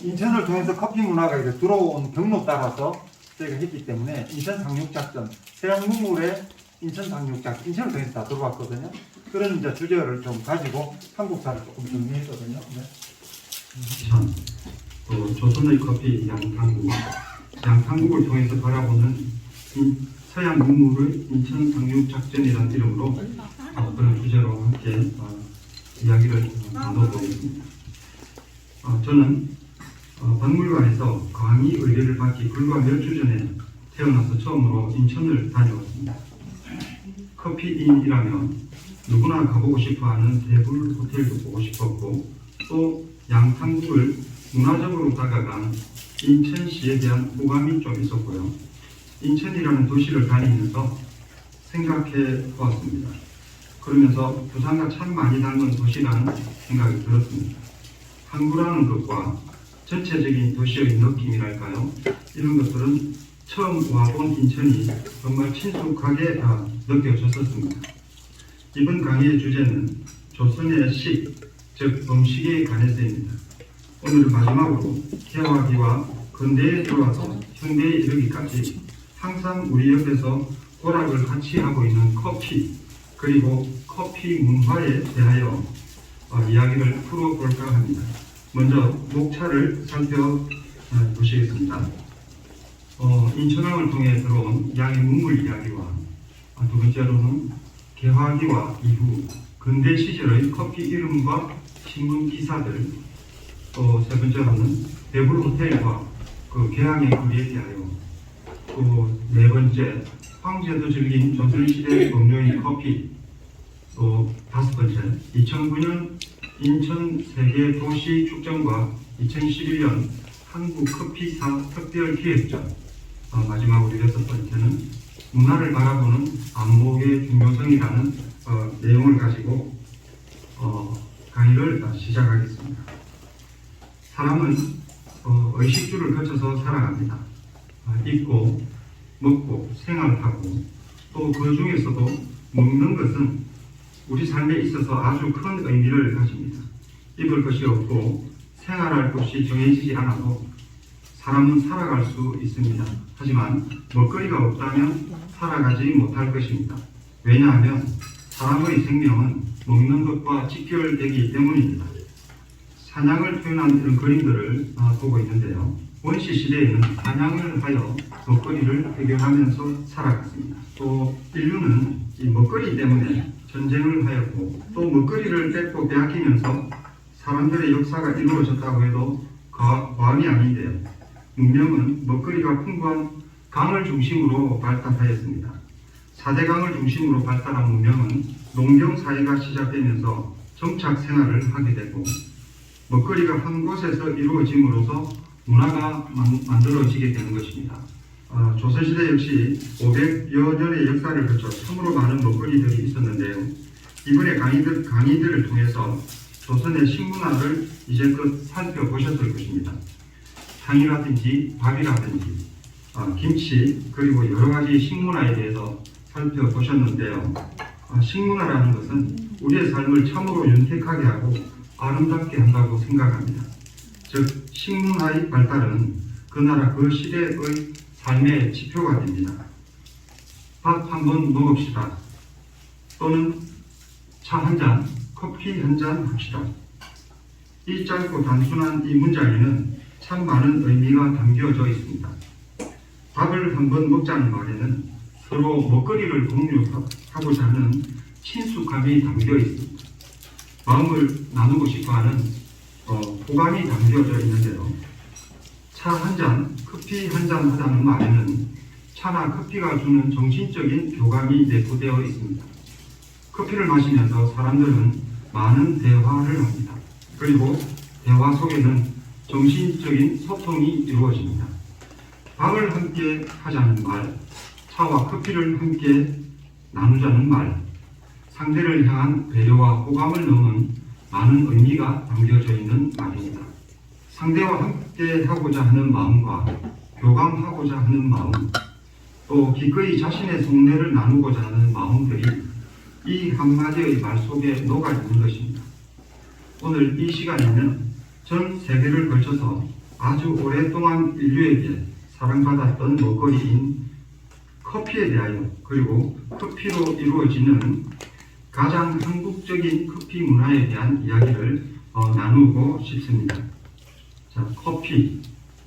인천을 통해서 커피 문화가 이제 들어온 경로 따라서 저희가 했기 때문에 인천 상륙작전, 서양문물의 인천 상륙작전, 인천을 통해서 다 들어왔거든요. 그런 이제 주제를 좀 가지고 한국사를 조금 정리했거든요. 네. 또 조선의 커피 양탕국을 통해서 바라보는 서양 문물의 인천 상륙작전이라는 이름으로 그런 주제로 함께 이야기를 나눠보겠습니다. 저는 박물관에서 강의 의뢰를 받기 불과 몇 주 전에 태어나서 처음으로 인천을 다녀왔습니다. 커피인이라면 누구나 가보고 싶어하는 대불 호텔도 보고 싶었고 또 양탕국을 문화적으로 다가간 인천시에 대한 호감이 좀 있었고요. 인천이라는 도시를 다니면서 생각해 보았습니다. 그러면서 부산과 참 많이 닮은 도시라는 생각이 들었습니다. 항구라는 것과 전체적인 도시의 느낌이랄까요? 이런 것들은 처음 와본 인천이 정말 친숙하게 느껴졌었습니다. 이번 강의의 주제는 조선의 식, 즉 음식에 관해서입니다. 오늘 마지막으로 개화기와 근대에 들어와서 현대에 이르기까지 항상 우리 옆에서 고락을 같이 하고 있는 커피, 그리고 커피 문화에 대하여 이야기를 풀어볼까 합니다. 먼저 목차를 살펴보시겠습니다. 인천항을 통해 들어온 양의 문물 이야기와 두 번째로는 개화기와 이후 근대 시절의 커피 이름과 신문 기사들, 또 세 번째로는 대불 호텔과 그 개항의 거리에 대하여, 또 네 번째 황제도 즐긴 조선시대 음료인 커피, 또 다섯 번째 2009년 인천 세계 도시 축전과 2011년 한국 커피사 특별 기획전, 마지막으로 여섯 번째는 문화를 바라보는 안목의 중요성이라는 내용을 가지고 강의를 시작하겠습니다. 사람은 의식주를 거쳐서 살아갑니다. 입고, 먹고, 생활하고, 또 그 중에서도 먹는 것은 우리 삶에 있어서 아주 큰 의미를 가집니다. 입을 것이 없고 생활할 곳이 정해지지 않아도 사람은 살아갈 수 있습니다. 하지만 먹거리가 없다면 살아가지 못할 것입니다. 왜냐하면 사람의 생명은 먹는 것과 직결되기 때문입니다. 사냥을 표현한 이런 그림들을 보고 있는데요. 원시 시대에는 사냥을 하여 먹거리를 해결하면서 살아갔습니다. 또 인류는 이 먹거리 때문에 전쟁을 하였고 또 먹거리를 뺏고 빼앗기면서 사람들의 역사가 이루어졌다고 해도 과언이 아닌데요. 문명은 먹거리가 풍부한 강을 중심으로 발달하였습니다. 4대 강을 중심으로 발달한 문명은 농경 사회가 시작되면서 정착 생활을 하게 되고 먹거리가 한 곳에서 이루어짐으로써 문화가 만들어지게 되는 것입니다. 조선시대 역시 500여 년의 역사를 거쳐 참으로 많은 먹거리들이 있었는데요. 이번에 강의들을 통해서 조선의 식문화를 이제껏 살펴보셨을 것입니다. 탕이라든지 밥이라든지 김치, 그리고 여러 가지 식문화에 대해서 살펴보셨는데요. 식문화라는 것은 우리의 삶을 참으로 윤택하게 하고 아름답게 한다고 생각합니다. 즉 식문화의 발달은 그 나라 그 시대의 삶의 지표가 됩니다. 밥 한번 먹읍시다. 또는 차 한 잔, 커피 한 잔 합시다. 이 짧고 단순한 이 문장에는 참 많은 의미가 담겨져 있습니다. 밥을 한번 먹자는 말에는 서로 먹거리를 공유하고자 하는 친숙함이 담겨 있습니다. 마음을 나누고 싶어하는 호감이 담겨져 있는데요. 차 한 잔, 커피 한 잔 하자는 말에는 차나 커피가 주는 정신적인 교감이 내포되어 있습니다. 커피를 마시면서 사람들은 많은 대화를 합니다. 그리고 대화 속에는 정신적인 소통이 이루어집니다. 밥을 함께 하자는 말, 차와 커피를 함께 나누자는 말, 상대를 향한 배려와 호감을 넣는 많은 의미가 담겨져 있는 말입니다. 상대와 함께 하고자 하는 마음과 교감하고자 하는 마음, 또 기꺼이 자신의 속내를 나누고자 하는 마음들이 이 한마디의 말 속에 녹아 있는 것입니다. 오늘 이 시간에는 전 세계를 걸쳐서 아주 오랫동안 인류에게 사랑받았던 먹거리인 커피에 대하여 그리고 커피로 이루어지는 가장 한국적인 커피 문화에 대한 이야기를 나누고 싶습니다. 자, 커피.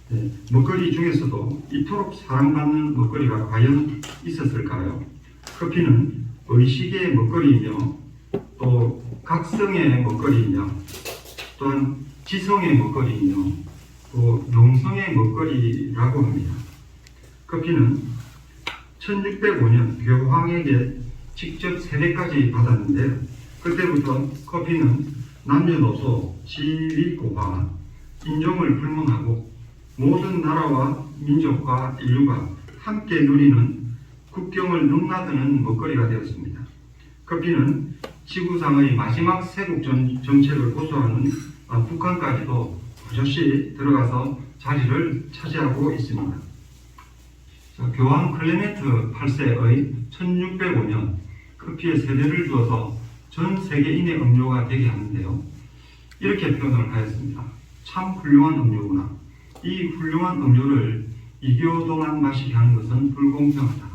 네, 먹거리 중에서도 이토록 사랑받는 먹거리가 과연 있었을까요? 커피는 의식의 먹거리이며 또 각성의 먹거리이며 또한 지성의 먹거리이며 또 용성의 먹거리라고 합니다. 커피는 1605년 교황에게 직접 세례까지 받았는데 그때부터 커피는 남녀노소, 지위고하, 인종을 불문하고 모든 나라와 민족과 인류가 함께 누리는 국경을 넘나드는 먹거리가 되었습니다. 커피는 지구상의 마지막 세국 정책을 고수하는 북한까지도 부젓이 들어가서 자리를 차지하고 있습니다. 자, 교황 클레멘트 8세의 1605년 커피에 세례를 주어서 전 세계인의 음료가 되게 하는데요. 이렇게 표현을 하였습니다. 참 훌륭한 음료구나. 이 훌륭한 음료를 이교도만 마시게 하는 것은 불공평하다.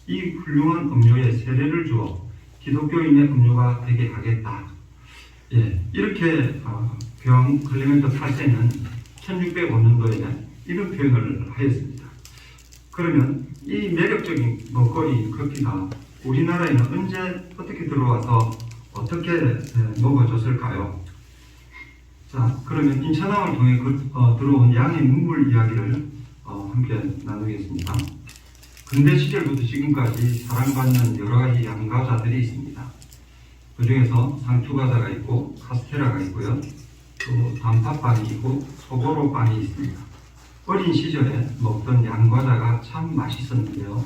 이 훌륭한 음료에 세례를 주어 기독교인의 음료가 되게 하겠다. 예, 이렇게 교황 클레멘트 8세는 1605년도에 이런 표현을 하였습니다. 그러면 이 매력적인 먹거리인 커피가 우리나라에는 언제 어떻게 들어와서 어떻게 먹어졌을까요? 자, 그러면 인천항을 통해 들어온 양의 문물 이야기를 함께 나누겠습니다. 근대 시절부터 지금까지 사랑받는 여러 가지 양과자들이 있습니다. 그 중에서 상추과자가 있고 카스테라가 있고요. 또 단팥빵이 있고 소보로빵이 있습니다. 어린 시절에 먹던 양과자가 참 맛있었는데요.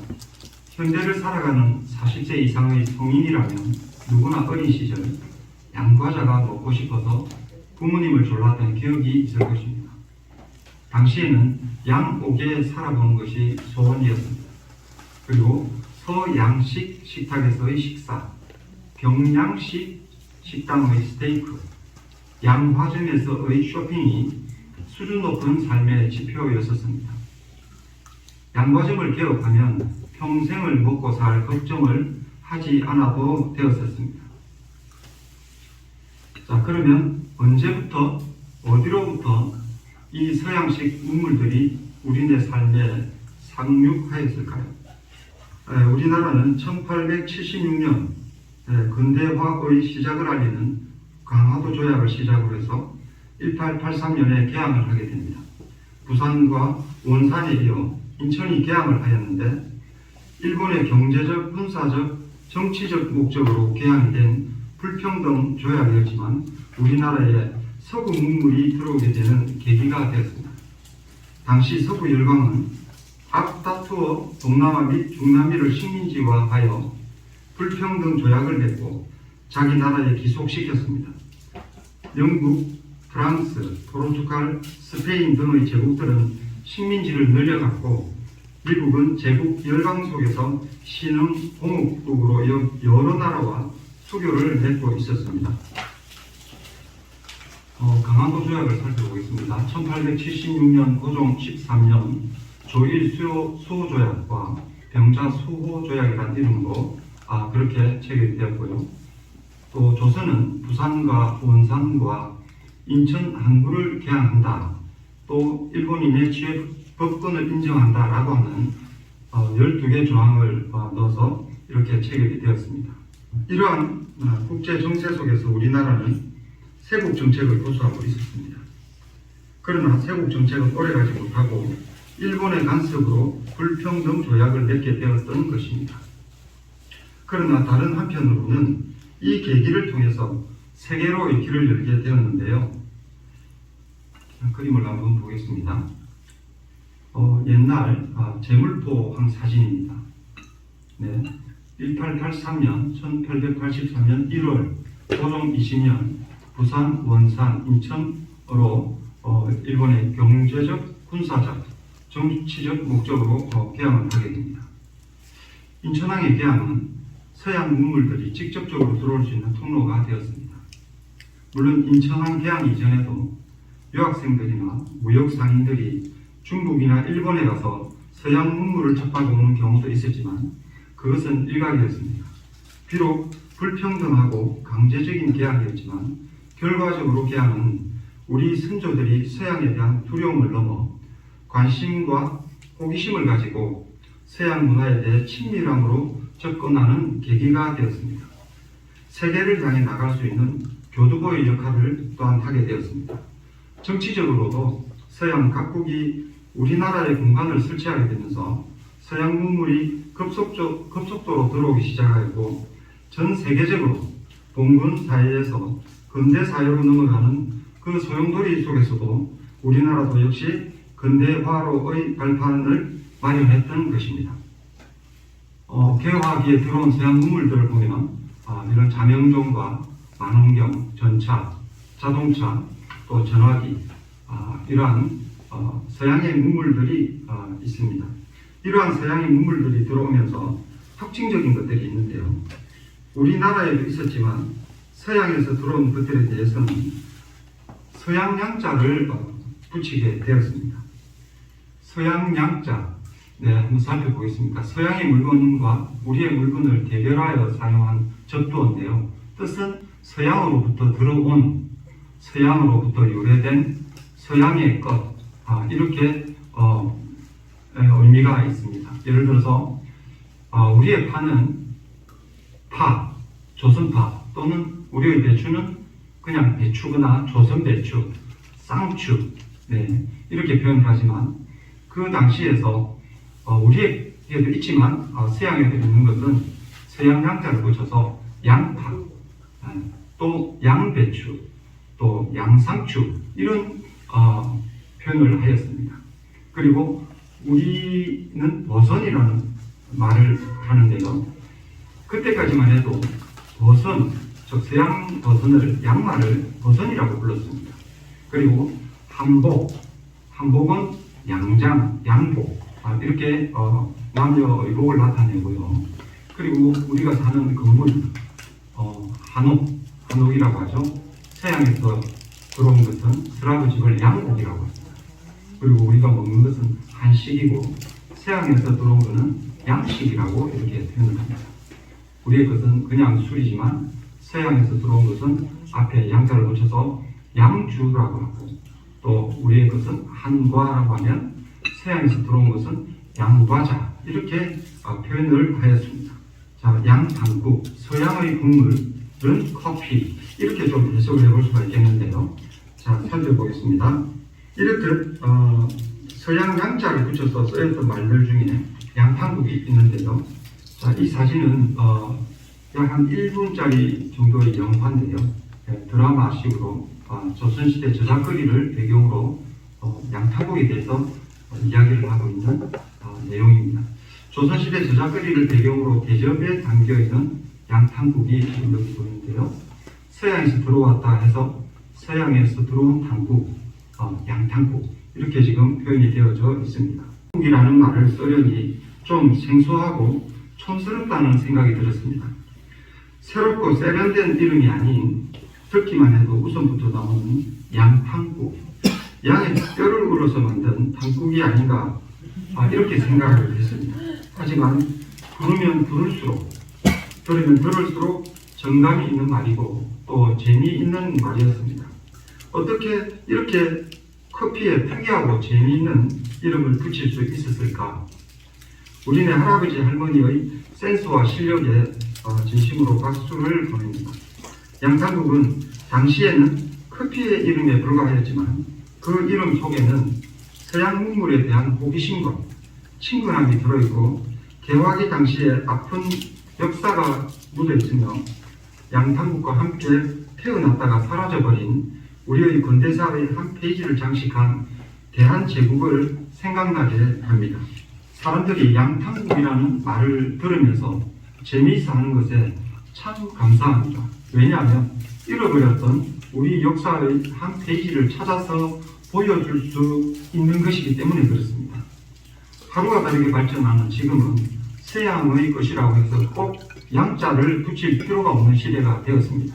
현대를 살아가는 40세 이상의 성인이라면 누구나 어린 시절 양과자가 먹고 싶어서 부모님을 졸랐던 기억이 있을 것입니다. 당시에는 양옥에 살아보는 것이 소원이었습니다. 그리고 서양식 식탁에서의 식사, 경양식 식당의 스테이크, 양화점에서의 쇼핑이 수준 높은 삶의 지표였었습니다. 양화점을 개업하면 평생을 먹고 살 걱정을 하지 않아도 되었었습니다. 자, 그러면 언제부터 어디로부터 이 서양식 문물들이 우리네 삶에 상륙하였을까요? 우리나라는 1876년 근대화의 시작을 알리는 강화도 조약을 시작으로 해서 1883년에 개항을 하게 됩니다. 부산과 원산에 이어 인천이 개항을 하였는데 일본의 경제적, 군사적, 정치적 목적으로 개항이 된 불평등 조약이었지만 우리나라에 서구 문물이 들어오게 되는 계기가 되었습니다. 당시 서구 열강은 앞다투어 동남아 및 중남미를 식민지화하여 불평등 조약을 맺고 자기 나라에 기속시켰습니다. 영국, 프랑스, 포르투갈, 스페인 등의 제국들은 식민지를 늘려갔고 미국은 제국 열강 속에서 신흥 공업국으로 여러 나라와 수교를 맺고 있었습니다. 강화도 조약을 살펴보겠습니다. 1876년 고종 13년 조일 수호 조약과 병자 수호 조약이라는 이름으로 그렇게 체결이 되었고요. 또 조선은 부산과 원산과 인천 항구를 개항한다. 또 일본인의 취해 법권을 인정한다라고 하는 12개 조항을 넣어서 이렇게 체결이 되었습니다. 이러한 국제 정세 속에서 우리나라는 세국 정책을 고수하고 있었습니다. 그러나 세국 정책은 오래가지 못하고 일본의 간섭으로 불평등 조약을 맺게 되었던 것입니다. 그러나 다른 한편으로는 이 계기를 통해서 세계로의 길을 열게 되었는데요. 그림을 한번 보겠습니다. 옛날 제물포 한 사진입니다. 네, 1883년, 1883년 1월 고종 20년 부산, 원산, 인천으로 일본의 경제적, 군사적, 정치적 목적으로 개항을 하게 됩니다. 인천항의 개항은 서양 문물들이 직접적으로 들어올 수 있는 통로가 되었습니다. 물론 인천항 개항 이전에도 유학생들이나 무역 상인들이 중국이나 일본에 가서 서양 문물을 접하고오는 경우도 있었지만 그것은 일각이었습니다. 비록 불평등하고 강제적인 개항이었지만 결과적으로 개항은 우리 선조들이 서양에 대한 두려움을 넘어 관심과 호기심을 가지고 서양 문화에 대해 친밀함으로 접근하는 계기가 되었습니다. 세계를 향해 나갈 수 있는 교두보의 역할을 또한 하게 되었습니다. 정치적으로도 서양 각국이 우리나라에 공간을 설치하게 되면서 서양 문물이 급속도로 들어오기 시작하였고 전 세계적으로 봉건 사회에서 근대 사회로 넘어가는 그 소용돌이 속에서도 우리나라도 역시 근대화로의 발판을 마련했던 것입니다. 개화기에 들어온 서양 문물들을 보면 이런 자명종과 만원경, 전차, 자동차, 또 전화기 이러한 서양의 문물들이 있습니다. 이러한 서양의 문물들이 들어오면서 특징적인 것들이 있는데요. 우리나라에도 있었지만 서양에서 들어온 것들에 대해서는 서양 양자를 붙이게 되었습니다. 서양 양자, 네, 한번 살펴보겠습니다. 서양의 물건과 우리의 물건을 대별하여 사용한 접두어인데요. 뜻은 서양으로부터 들어온, 서양으로부터 유래된 서양의 것, 이렇게 의미가 있습니다. 예를 들어서 우리의 파는 파, 조선파 또는 우리의 배추는 그냥 배추거나 조선 배추, 쌍추, 네, 이렇게 표현을 하지만 그 당시에서 우리에게도 있지만 서양에도 있는 것은 서양 양자를 붙여서 양파, 또 양배추, 또 양상추 이런 표현을 하였습니다. 그리고 우리는 버선이라는 말을 하는데요. 그때까지만 해도 버선, 즉 서양 버선을 양말을 버선이라고 불렀습니다. 그리고 한복은 양장, 양복 이렇게 남녀 의복을 나타내고요. 그리고 우리가 사는 건물 한옥이라고 하죠. 서양에서 들어온 것은 슬라브 집을 양옥이라고 합니다. 그리고 우리가 먹는 것은 한식이고 서양에서 들어온 것은 양식이라고 이렇게 표현을 합니다. 우리의 것은 그냥 술이지만 서양에서 들어온 것은 앞에 양자를 붙여서 양주라고 하고 또 우리의 것은 한과라고 하면 서양에서 들어온 것은 양과자 이렇게 표현을 하였습니다. 자, 양탕국, 서양의 국물은 커피 이렇게 좀 해석을 해볼 수가 있겠는데요. 자, 살펴보겠습니다. 이렇듯 서양 양자를 붙여서 쓰였던 말들 중에 양탕국이 있는데요. 자, 이 사진은 약 한 1분짜리 정도의 영화인데요. 드라마식으로 조선시대 저작거리를 배경으로 양탕국에 대해서 이야기를 하고 있는 내용입니다. 조선시대 저작거리를 배경으로 대접에 담겨있는 양탕국이 지금 여기 보이는데요. 서양에서 들어왔다 해서 서양에서 들어온 탕국, 양탕국 이렇게 지금 표현이 되어져 있습니다. 한국이라는 말을 쓰려니 좀 생소하고 촌스럽다는 생각이 들었습니다. 새롭고 세련된 이름이 아닌 듣기만 해도 웃음부터 나오는 양탕국, 양의 뼈를 우러서 만든 탕국이 아닌가 이렇게 생각을 했습니다. 하지만 들으면 들을수록 정감이 있는 말이고 또 재미있는 말이었습니다. 어떻게 이렇게 커피에 특이하고 재미있는 이름을 붙일 수 있었을까? 우리네 할아버지 할머니의 센스와 실력에 진심으로 박수를 보냅니다. 양탕국은 당시에는 커피의 이름에 불과하였지만 그 이름 속에는 서양 문물에 대한 호기심과 친근함이 들어있고 개화기 당시에 아픈 역사가 묻어있으며 양탕국과 함께 태어났다가 사라져버린 우리의 근대사의 한 페이지를 장식한 대한제국을 생각나게 합니다. 사람들이 양탕국이라는 말을 들으면서 재미있어 하는 것에 참 감사합니다. 왜냐하면 잃어버렸던 우리 역사의 한 페이지를 찾아서 보여줄 수 있는 것이기 때문에 그렇습니다. 하루가 다르게 발전하는 지금은 서양의 것이라고 해서 꼭 양자를 붙일 필요가 없는 시대가 되었습니다.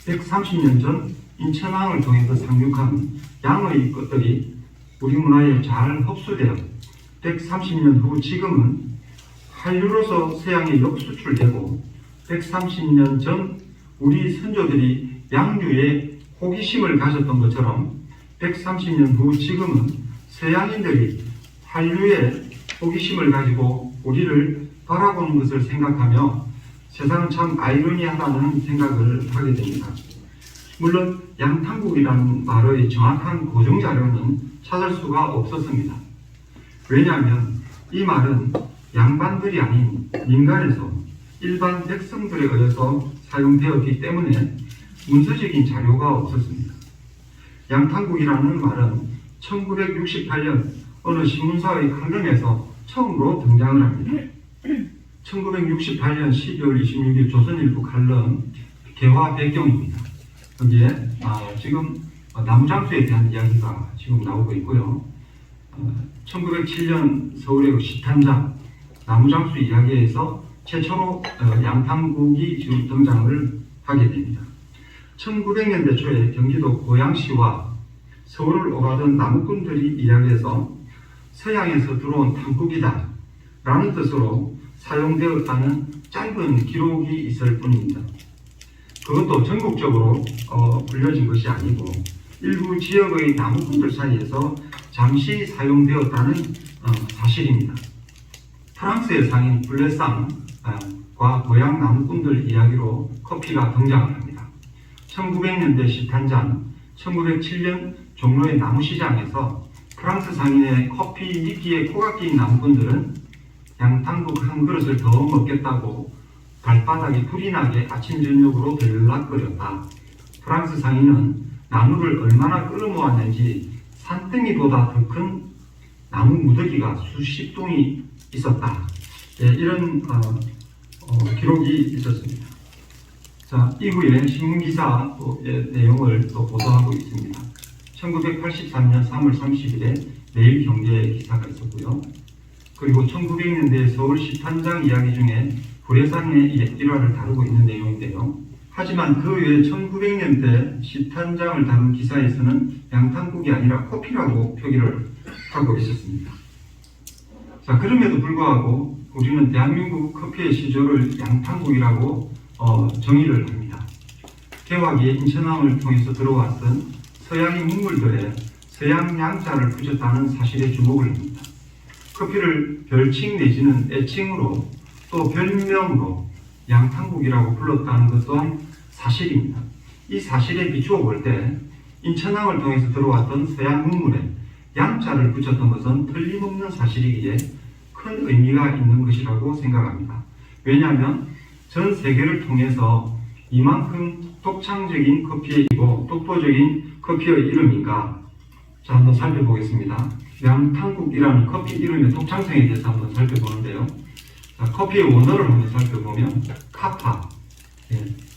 130년 전 인천항을 통해서 상륙한 양의 것들이 우리 문화에 잘 흡수되어 130년 후 지금은 한류로서 서양에 역수출되고 130년 전 우리 선조들이 양류에 호기심을 가졌던 것처럼 130년 후 지금은 서양인들이 한류에 호기심을 가지고 우리를 바라보는 것을 생각하며 세상은 참 아이러니하다는 생각을 하게 됩니다. 물론 양탕국이라는 말의 정확한 고정 자료는 찾을 수가 없었습니다. 왜냐하면 이 말은 양반들이 아닌 민간에서 일반 백성들에 의해서 사용되었기 때문에 문서적인 자료가 없었습니다. 양탕국이라는 말은 1968년 어느 신문사의 칼럼에서 처음으로 등장을 합니다. 1968년 12월 26일 조선일보 칼럼 개화 배경입니다. 여기에 지금 나무장수에 대한 이야기가 지금 나오고 있고요. 1907년 서울의 시탄장 나무장수 이야기에서 최초로 양탕국이 지금 등장을 하게 됩니다. 1900년대 초에 경기도 고양시와 서울을 오가던 나무꾼들이 이야기해서 서양에서 들어온 탕국이다 라는 뜻으로 사용되었다는 짧은 기록이 있을 뿐입니다. 그것도 전국적으로 불려진 것이 아니고 일부 지역의 나무꾼들 사이에서 잠시 사용되었다는 사실입니다. 프랑스의 상인 블레상과 고향 나무꾼들 이야기로 커피가 등장을 합니다. 1900년대 시탄장, 1907년 종로의 나무시장에서 프랑스 상인의 커피 미끼에 코가 끼인 나무꾼들은 양탕국 한 그릇을 더 먹겠다고 발바닥에 불이 나게 아침 저녁으로 들락거렸다. 프랑스 상인은 나무를 얼마나 끌어모았는지 산더미보다 더 큰 나무 무더기가 수십 동이 있었다. 예, 이런 기록이 있었습니다. 자, 이후에 신문기사의 내용을 또 보도하고 있습니다. 1983년 3월 30일에 매일경제에 기사가 있었고요. 그리고 1900년대 서울 시탄장 이야기 중에 불해상의 일화를 다루고 있는 내용인데요. 하지만 그 외에 1900년대 시탄장을 다룬 기사에서는 양탕국이 아니라 커피라고 표기를 하고 있었습니다. 자, 그럼에도 불구하고 우리는 대한민국 커피의 시조를 양탕국이라고 정의를 합니다. 개화기에 인천항을 통해서 들어왔던 서양의 문물들에 서양 양자를 붙였다는 사실에 주목을 합니다. 커피를 별칭 내지는 애칭으로 또 별명으로 양탕국이라고 불렀다는 것 또한 사실입니다. 이 사실에 비추어 볼 때 인천항을 통해서 들어왔던 서양 문물에 양자를 붙였던 것은 틀림없는 사실이기에 큰 의미가 있는 것이라고 생각합니다. 왜냐하면 전 세계를 통해서 이만큼 독창적인 커피의 이고 독보적인 커피의 이름인가? 자, 한번 살펴보겠습니다. 양탕국이라는 커피 이름의 독창성에 대해서 한번 살펴보는데요. 자, 커피의 원어를 한번 살펴보면 카파,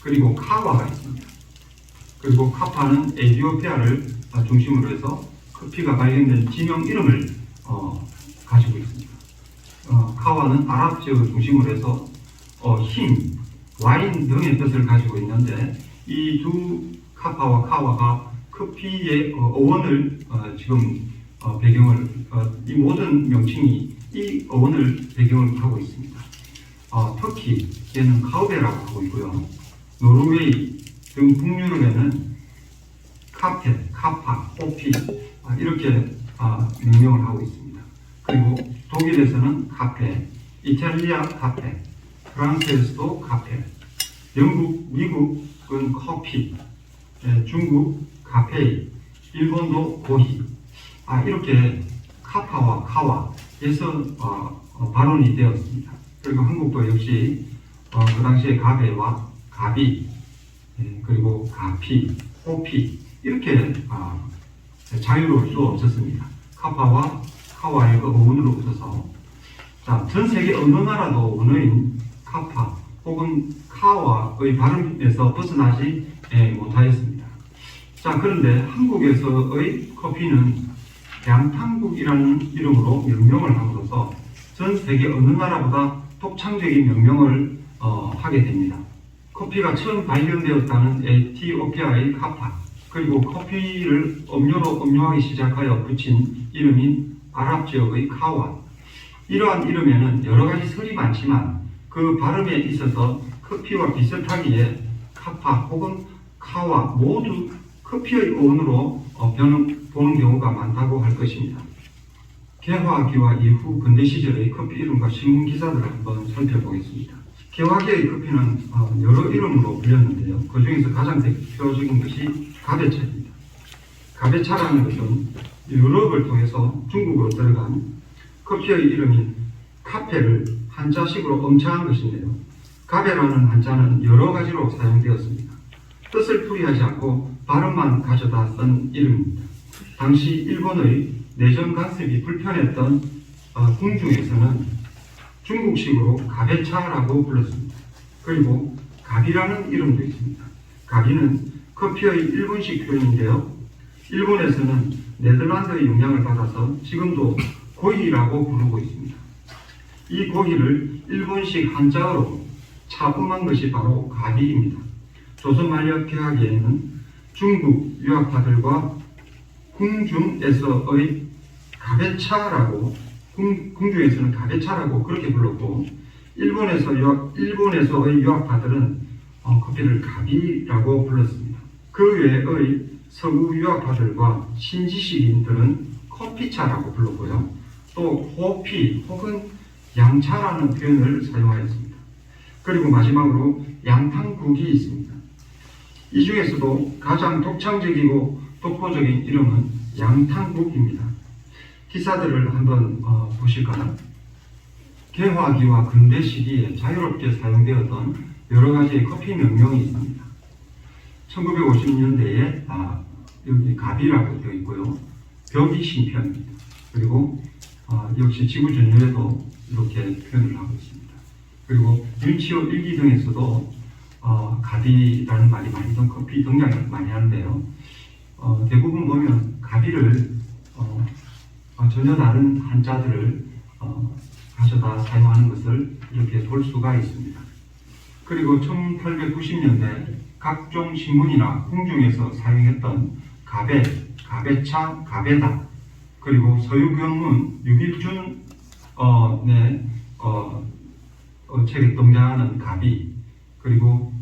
그리고 카와가 있습니다. 그리고 카파는 에티오피아를 중심으로 해서 커피가 발견된 지명 이름을 가지고 있습니다. 카와는 아랍 지역을 중심으로 해서 힘, 와인 등의 뜻을 가지고 있는데 이 두 카파와 카와가 커피의 어원을 지금 배경을 이 모든 명칭이 이 어원을 배경을 하고 있습니다. 터키 얘는 카우베라고 하고 있고요. 노르웨이 등 북유럽에는 카페, 카파, 호피 이렇게 명명을 하고 있습니다. 그리고 독일에서는 카페, 이탈리아 카페, 프랑스에서도 카페, 영국, 미국은 커피, 중국 카페이, 일본도 고히 이렇게 카파와 카와에서 발원이 되었습니다. 그리고 한국도 역시 그 당시에 가베와 가비, 그리고 가피, 호피 이렇게 자유로울 수 없었습니다. 카파와 카와의 어원으로 붙어서 전 세계 어느 나라도 언어인 카파 혹은 카와의 발음에서 벗어나지 못하였습니다. 그런데 한국에서의 커피는 양탕국이라는 이름으로 명명을 함으로써 전 세계 어느 나라보다 독창적인 명명을 하게 됩니다. 커피가 처음 발견되었다는 에티오피아의 카파, 그리고 커피를 음료로 음료하기 시작하여 붙인 이름인 아랍 지역의 카와. 이러한 이름에는 여러 가지 설이 많지만 그 발음에 있어서 커피와 비슷하기에 카파 혹은 카와 모두 커피의 어원으로 보는 경우가 많다고 할 것입니다. 개화기와 이후 근대 시절의 커피 이름과 신문 기사들을 한번 살펴보겠습니다. 개화기의 커피는 여러 이름으로 불렸는데요. 그 중에서 가장 대표적인 것이 가베차입니다. 가베차라는 것은 유럽을 통해서 중국으로 들어간 커피의 이름인 카페를 한자식으로 엄차한 것인데요. 가베라는 한자는 여러 가지로 사용되었습니다. 뜻을 풀이하지 않고 발음만 가져다 쓴 이름입니다. 당시 일본의 내정 간섭이 불편했던 궁중에서는 중국식으로 가베차라고 불렀습니다. 그리고 가비라는 이름도 있습니다. 가비는 커피의 일본식 표현인데요. 일본에서는 네덜란드의 영향을 받아서 지금도 고히라고 부르고 있습니다. 이 고히를 일본식 한자어로 차음한 것이 바로 가비입니다. 조선 말려 개화기에는 중국 유학파들과 궁중에서의 가베차라고 궁중에서는 가베차라고 그렇게 불렀고 일본에서의 유학파들은 커피를 가비라고 불렀습니다. 그 외의 서구 유학파들과 신지식인들은 커피차라고 불렀고요. 또 호피 혹은 양차라는 표현을 사용하였습니다. 그리고 마지막으로 양탕국이 있습니다. 이 중에서도 가장 독창적이고 독보적인 이름은 양탕국입니다. 기사들을 한번 보실까요? 개화기와 근대 시기에 자유롭게 사용되었던 여러 가지의 커피 명명이 있습니다. 1950년대에 여기 가비라고 되어 있고요. 벽이 신편입니다. 그리고 역시 지구 전열에도 이렇게 표현을 하고 있습니다. 그리고 윤치호 일기 등에서도 가비라는 말이 많이 커피 등장을 많이 하는데요. 대부분 보면 가비를 전혀 다른 한자들을 가져다 사용하는 것을 이렇게 볼 수가 있습니다. 그리고 1890년대 각종 신문이나 궁중에서 사용했던 가베, 가베차, 가베다, 그리고 서유경문, 유길준 책에 등장하는 가비, 그리고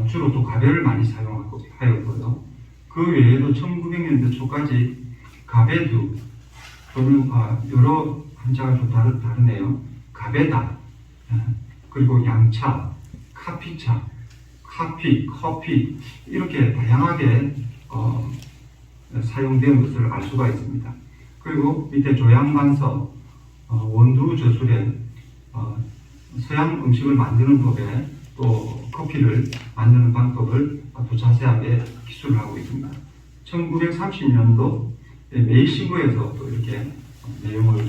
주로 또 가베를 많이 사용하였고요. 그 외에도 1900년대 초까지 가베두 또는 여러 한자가 좀 다르네요. 가베다, 그리고 양차, 카피차, 커피 이렇게 다양하게 사용된 것을 알 수가 있습니다. 그리고 밑에 조양반서, 원두저술에 서양 음식을 만드는 법에 또 커피를 만드는 방법을 또 자세하게 기술을 하고 있습니다. 1930년도 매일신고에서 또 이렇게 내용을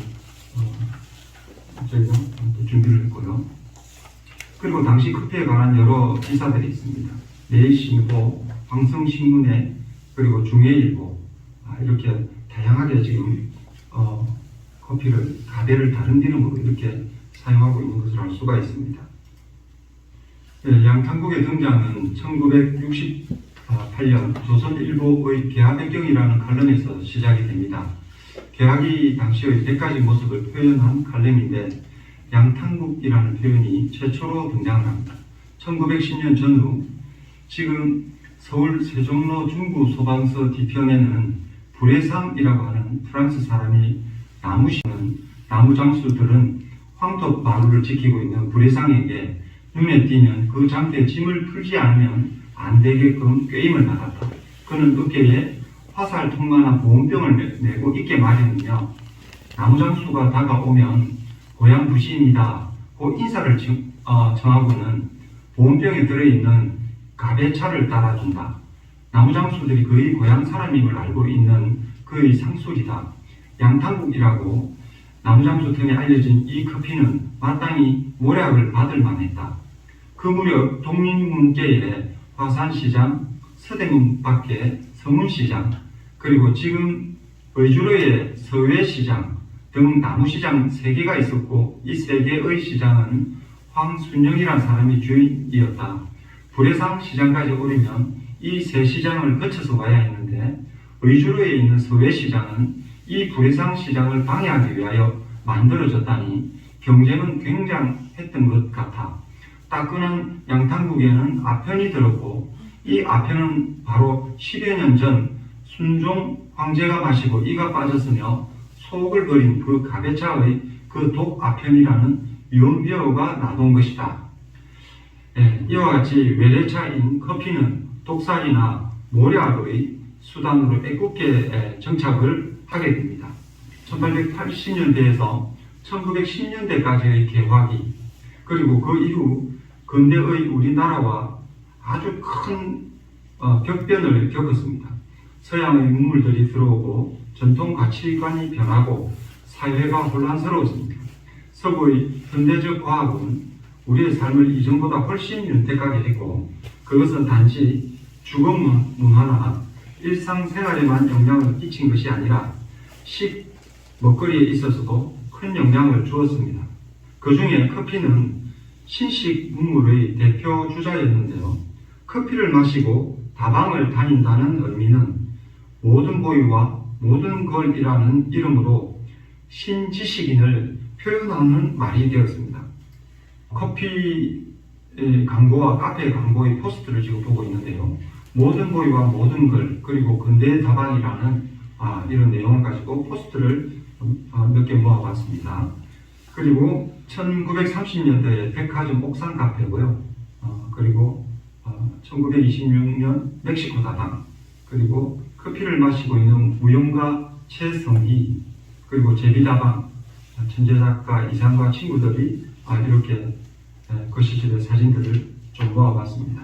저희가 또 준비를 했고요. 그리고 당시 커피에 관한 여러 기사들이 있습니다. 매일신고, 황성신문회, 그리고 중해일보 이렇게 다양하게 지금 커피를 가베를 다른 이름으로 이렇게 사용하고 있는 것을 알 수가 있습니다. 양탕국의 등장은 1968년 조선일보의 개화백경이라는 칼럼에서 시작이 됩니다. 개화기 당시의 100가지 모습을 표현한 칼럼인데 양탕국이라는 표현이 최초로 등장을 합니다. 1910년 전후 지금 서울 세종로 중구 소방서 뒤편에는 브레상이라고 하는 프랑스 사람이 나무 장수들은 황토 마루를 지키고 있는 브레상에게 눈에 띄면 그 장대에 짐을 풀지 않으면 안 되게끔 꾀임을 받았다. 그는 어깨에 화살 통만한 보온병을 메고 있게 마련이며 나무 장수가 다가오면 고향 부시입니다. 그 인사를 정하고는 보온병에 들어있는 가베차를 따라준다. 나무 장수들이 그의 고향 사람임을 알고 있는 그의 상술이다. 양탕국이라고 나무 장수 등에 알려진 이 커피는 마땅히 모략을 받을 만했다. 그 무렵 독립문계에 화산시장, 서대문 밖에 서문시장, 그리고 지금 의주로의 서외시장 등 나무시장 3개가 있었고 이 3개의 시장은 황순영이라는 사람이 주인이었다. 불해상 시장까지 오려면 이 세 시장을 거쳐서 와야 했는데 의주로에 있는 서해시장은 이 부해상시장을 방해하기 위하여 만들어졌다니 경쟁은 굉장했던 것 같아 따끈한 양탕국에는 아편이 들었고 이 아편은 바로 10여 년 전 순종 황제가 마시고 이가 빠졌으며 속을 버린 그 가배차의 그 독 아편이라는 유언비어가 나온 것이다. 이와 같이 외래차인 커피는 독살이나 모략의 수단으로 애꿎게 정착을 하게 됩니다. 1880년대에서 1910년대까지의 개화기 그리고 그 이후 근대의 우리나라와 아주 큰 격변을 겪었습니다. 서양의 문물들이 들어오고 전통 가치관이 변하고 사회가 혼란스러웠습니다. 서구의 현대적 과학은 우리의 삶을 이전보다 훨씬 윤택하게 했고 그것은 단지 주거 문화나 일상생활에만 영향을 끼친 것이 아니라 먹거리에 있어서도 큰 영향을 주었습니다. 그 중에 커피는 신식 문물의 대표 주자였는데요. 커피를 마시고 다방을 다닌다는 의미는 모든 보이와 모든 걸이라는 이름으로 신지식인을 표현하는 말이 되었습니다. 커피 광고와 카페 광고의 포스트를 지금 보고 있는데요. 모든 보이와 모든 걸 그리고 근대 다방이라는 이런 내용을 가지고 포스트를 몇 개 모아봤습니다. 그리고 1930년대에 백화점 옥상 카페고요. 그리고 1926년 멕시코 다방 그리고 커피를 마시고 있는 무용가 최성희 그리고 제비다방 천재작가 이상과 친구들이 이렇게 그 시절의 사진들을 좀 모아봤습니다.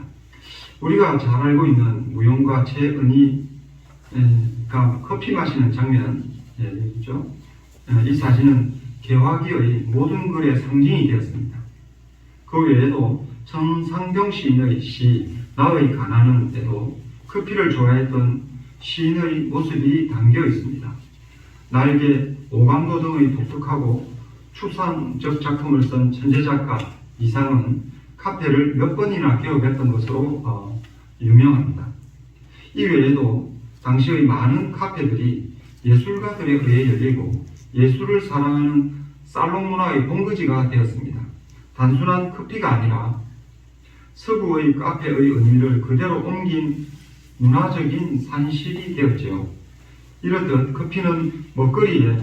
우리가 잘 알고 있는 무용가 최은희가 커피 마시는 장면 있죠. 이 사진은 개화기의 모든 글의 상징이 되었습니다. 그 외에도 천상병 시인의 시 나의 가난은에도 커피를 좋아했던 시인의 모습이 담겨 있습니다. 날개, 오감도 등의 독특하고 추상적 작품을 쓴 천재작가 이상은 카페를 몇 번이나 개업했던 것으로 유명합니다. 이 외에도 당시의 많은 카페들이 예술가들에 의해 열리고 예술을 사랑하는 살롱 문화의 본거지가 되었습니다. 단순한 커피가 아니라 서구의 카페의 의미를 그대로 옮긴 문화적인 산실이 되었지요. 이렇듯 커피는 먹거리에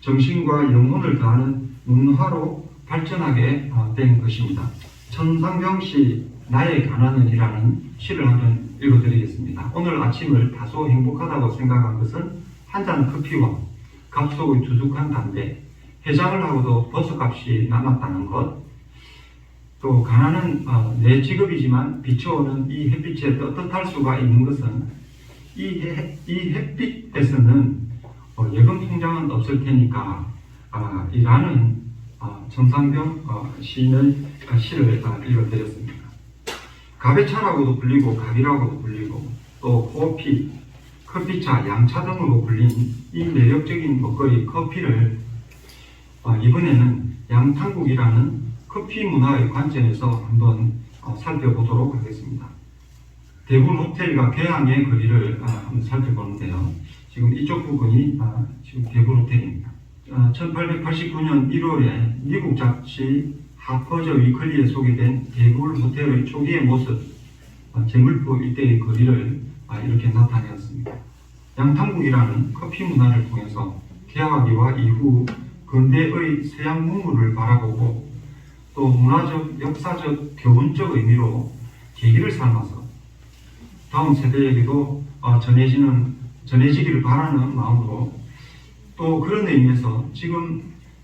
정신과 영혼을 더하는 문화로 발전하게 된 것입니다. 천상병시 나의 가난은이라는 시를 한번 읽어드리겠습니다. 오늘 아침을 다소 행복하다고 생각한 것은 한 잔 커피와 값 속의 두둑한 담배, 해장을 하고도 버스값이 남았다는 것, 또 가난은 내 직업이지만 비춰오는 이 햇빛에 떳떳할 수가 있는 것은 이 햇빛에서는 예금 통장은 없을 테니까 이라는 정상병 시인의 시를 읽어드렸습니다. 가배차라고도 불리고 갑이라고도 불리고 또 호피, 커피차, 양차 등으로 불린 이 매력적인 먹거리 커피를 이번에는 양탕국이라는 커피 문화의 관점에서 한번 살펴보도록 하겠습니다. 대불 호텔과 개항의 거리를 한번 살펴보는데요. 지금 이쪽 부분이 지금 대불 호텔입니다. 1889년 1월에 미국 잡지 하퍼저 위클리에 소개된 대불 호텔의 초기의 모습, 제물포 일대의 거리를 이렇게 나타내었습니다. 양탕국이라는 커피 문화를 통해서 개화기와 이후 근대의 서양 문물을 바라보고 또 문화적, 역사적, 교훈적 의미로 계기를 삼아서 다음 세대에게도 전해지기를 바라는 마음으로 또 그런 의미에서 지금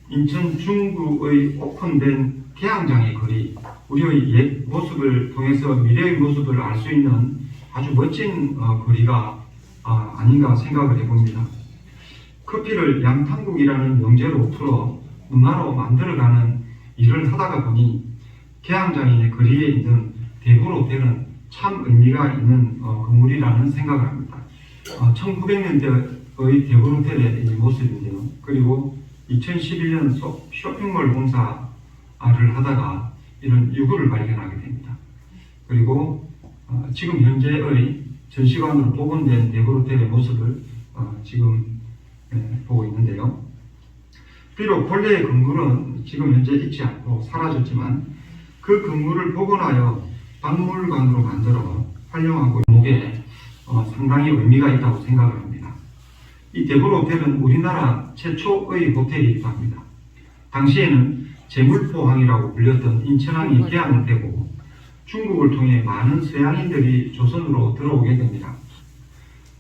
인천 중구의 오픈된 개항장의 거리, 우리의 옛 모습을 통해서 미래의 모습을 알 수 있는 아주 멋진 거리가 아닌가 생각을 해봅니다. 커피를 양탕국이라는 명제로 풀어 문화로 만들어가는 일을 하다가 보니 개항장의 거리에 있는 대불 호텔은 참 의미가 있는 건물이라는 생각을 합니다. 1900년대의 대불 호텔의 이 모습인데요. 그리고 2011년 쇼핑몰 공사를 하다가 이런 유구를 발견하게 됩니다. 그리고 지금 현재의 전시관으로 복원된 대구호텔의 모습을 지금 보고 있는데요. 비록 본래의 건물은 지금 현재 있지 않고 사라졌지만 그 건물을 복원하여 박물관으로 만들어 활용하고 있는 게 상당히 의미가 있다고 생각을 합니다. 이 대구호텔은 우리나라 최초의 호텔이기도 합니다. 당시에는 제물포항이라고 불렸던 인천항이 개항을 되고 중국을 통해 많은 서양인들이 조선으로 들어오게 됩니다.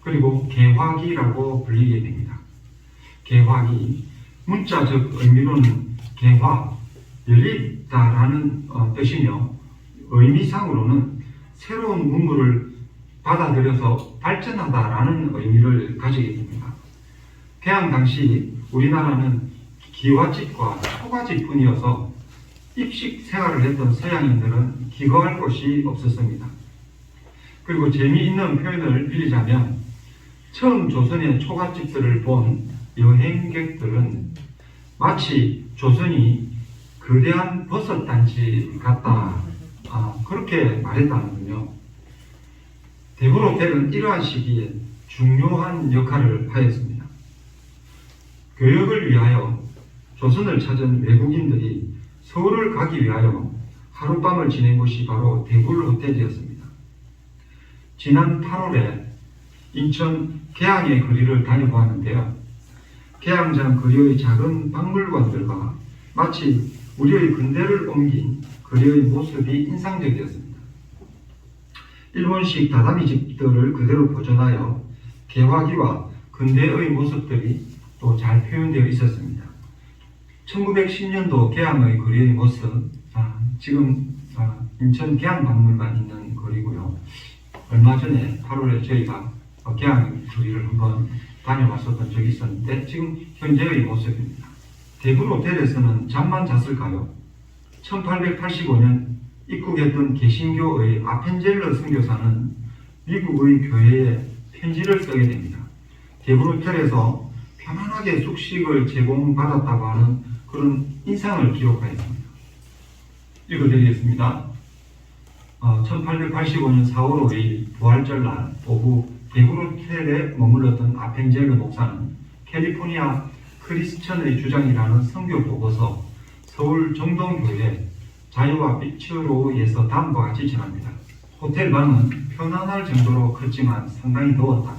그리고 개화기라고 불리게 됩니다. 개화기, 문자적 의미로는 개화, 열리다라는 뜻이며 의미상으로는 새로운 문물을 받아들여서 발전하다라는 의미를 가지게 됩니다. 개항 당시 우리나라는 기와집과 초가집뿐이어서 입식 생활을 했던 서양인들은 기거할 곳이 없었습니다. 그리고 재미있는 표현을 빌리자면 처음 조선의 초가집들을 본 여행객들은 마치 조선이 거대한 버섯 단지 같다, 그렇게 말했다는군요. 대구호텔은 이러한 시기에 중요한 역할을 하였습니다. 교역을 위하여 조선을 찾은 외국인들이 서울을 가기 위하여 하룻밤을 지낸 곳이 바로 대구호텔이었습니다. 지난 8월에 인천 계양의 거리를 다녀보았는데요. 계양장 거리의 작은 박물관들과 마치 우리의 근대를 옮긴 거리의 모습이 인상적이었습니다. 일본식 다다미 집들을 그대로 보존하여 개화기와 근대의 모습들이 또 잘 표현되어 있었습니다. 1910년도 계양의 거리의 모습, 지금 인천 계양박물관 있는 거리고요. 얼마 전에 8월에 저희가 계양 거리를 한번 다녀왔었던 적이 있었는데 지금 현재의 모습입니다. 대구호텔에서는 잠만 잤을까요? 1885년 입국했던 개신교의 아펜젤러 선교사는 미국의 교회에 편지를 쓰게 됩니다. 대구호텔에서 편안하게 숙식을 제공받았다고 하는 그런 인상을 기록하였습니다. 읽어드리겠습니다. 1885년 4월 5일 부활절날 오후 대구호텔에 머물렀던 아펜젤러 목사는 캘리포니아 크리스천의 주장이라는 선교 보고서 서울 정동교회 자유와 빛으로에서 다음과 같이 전합니다. 호텔 방은 편안할 정도로 컸지만 상당히 더웠다.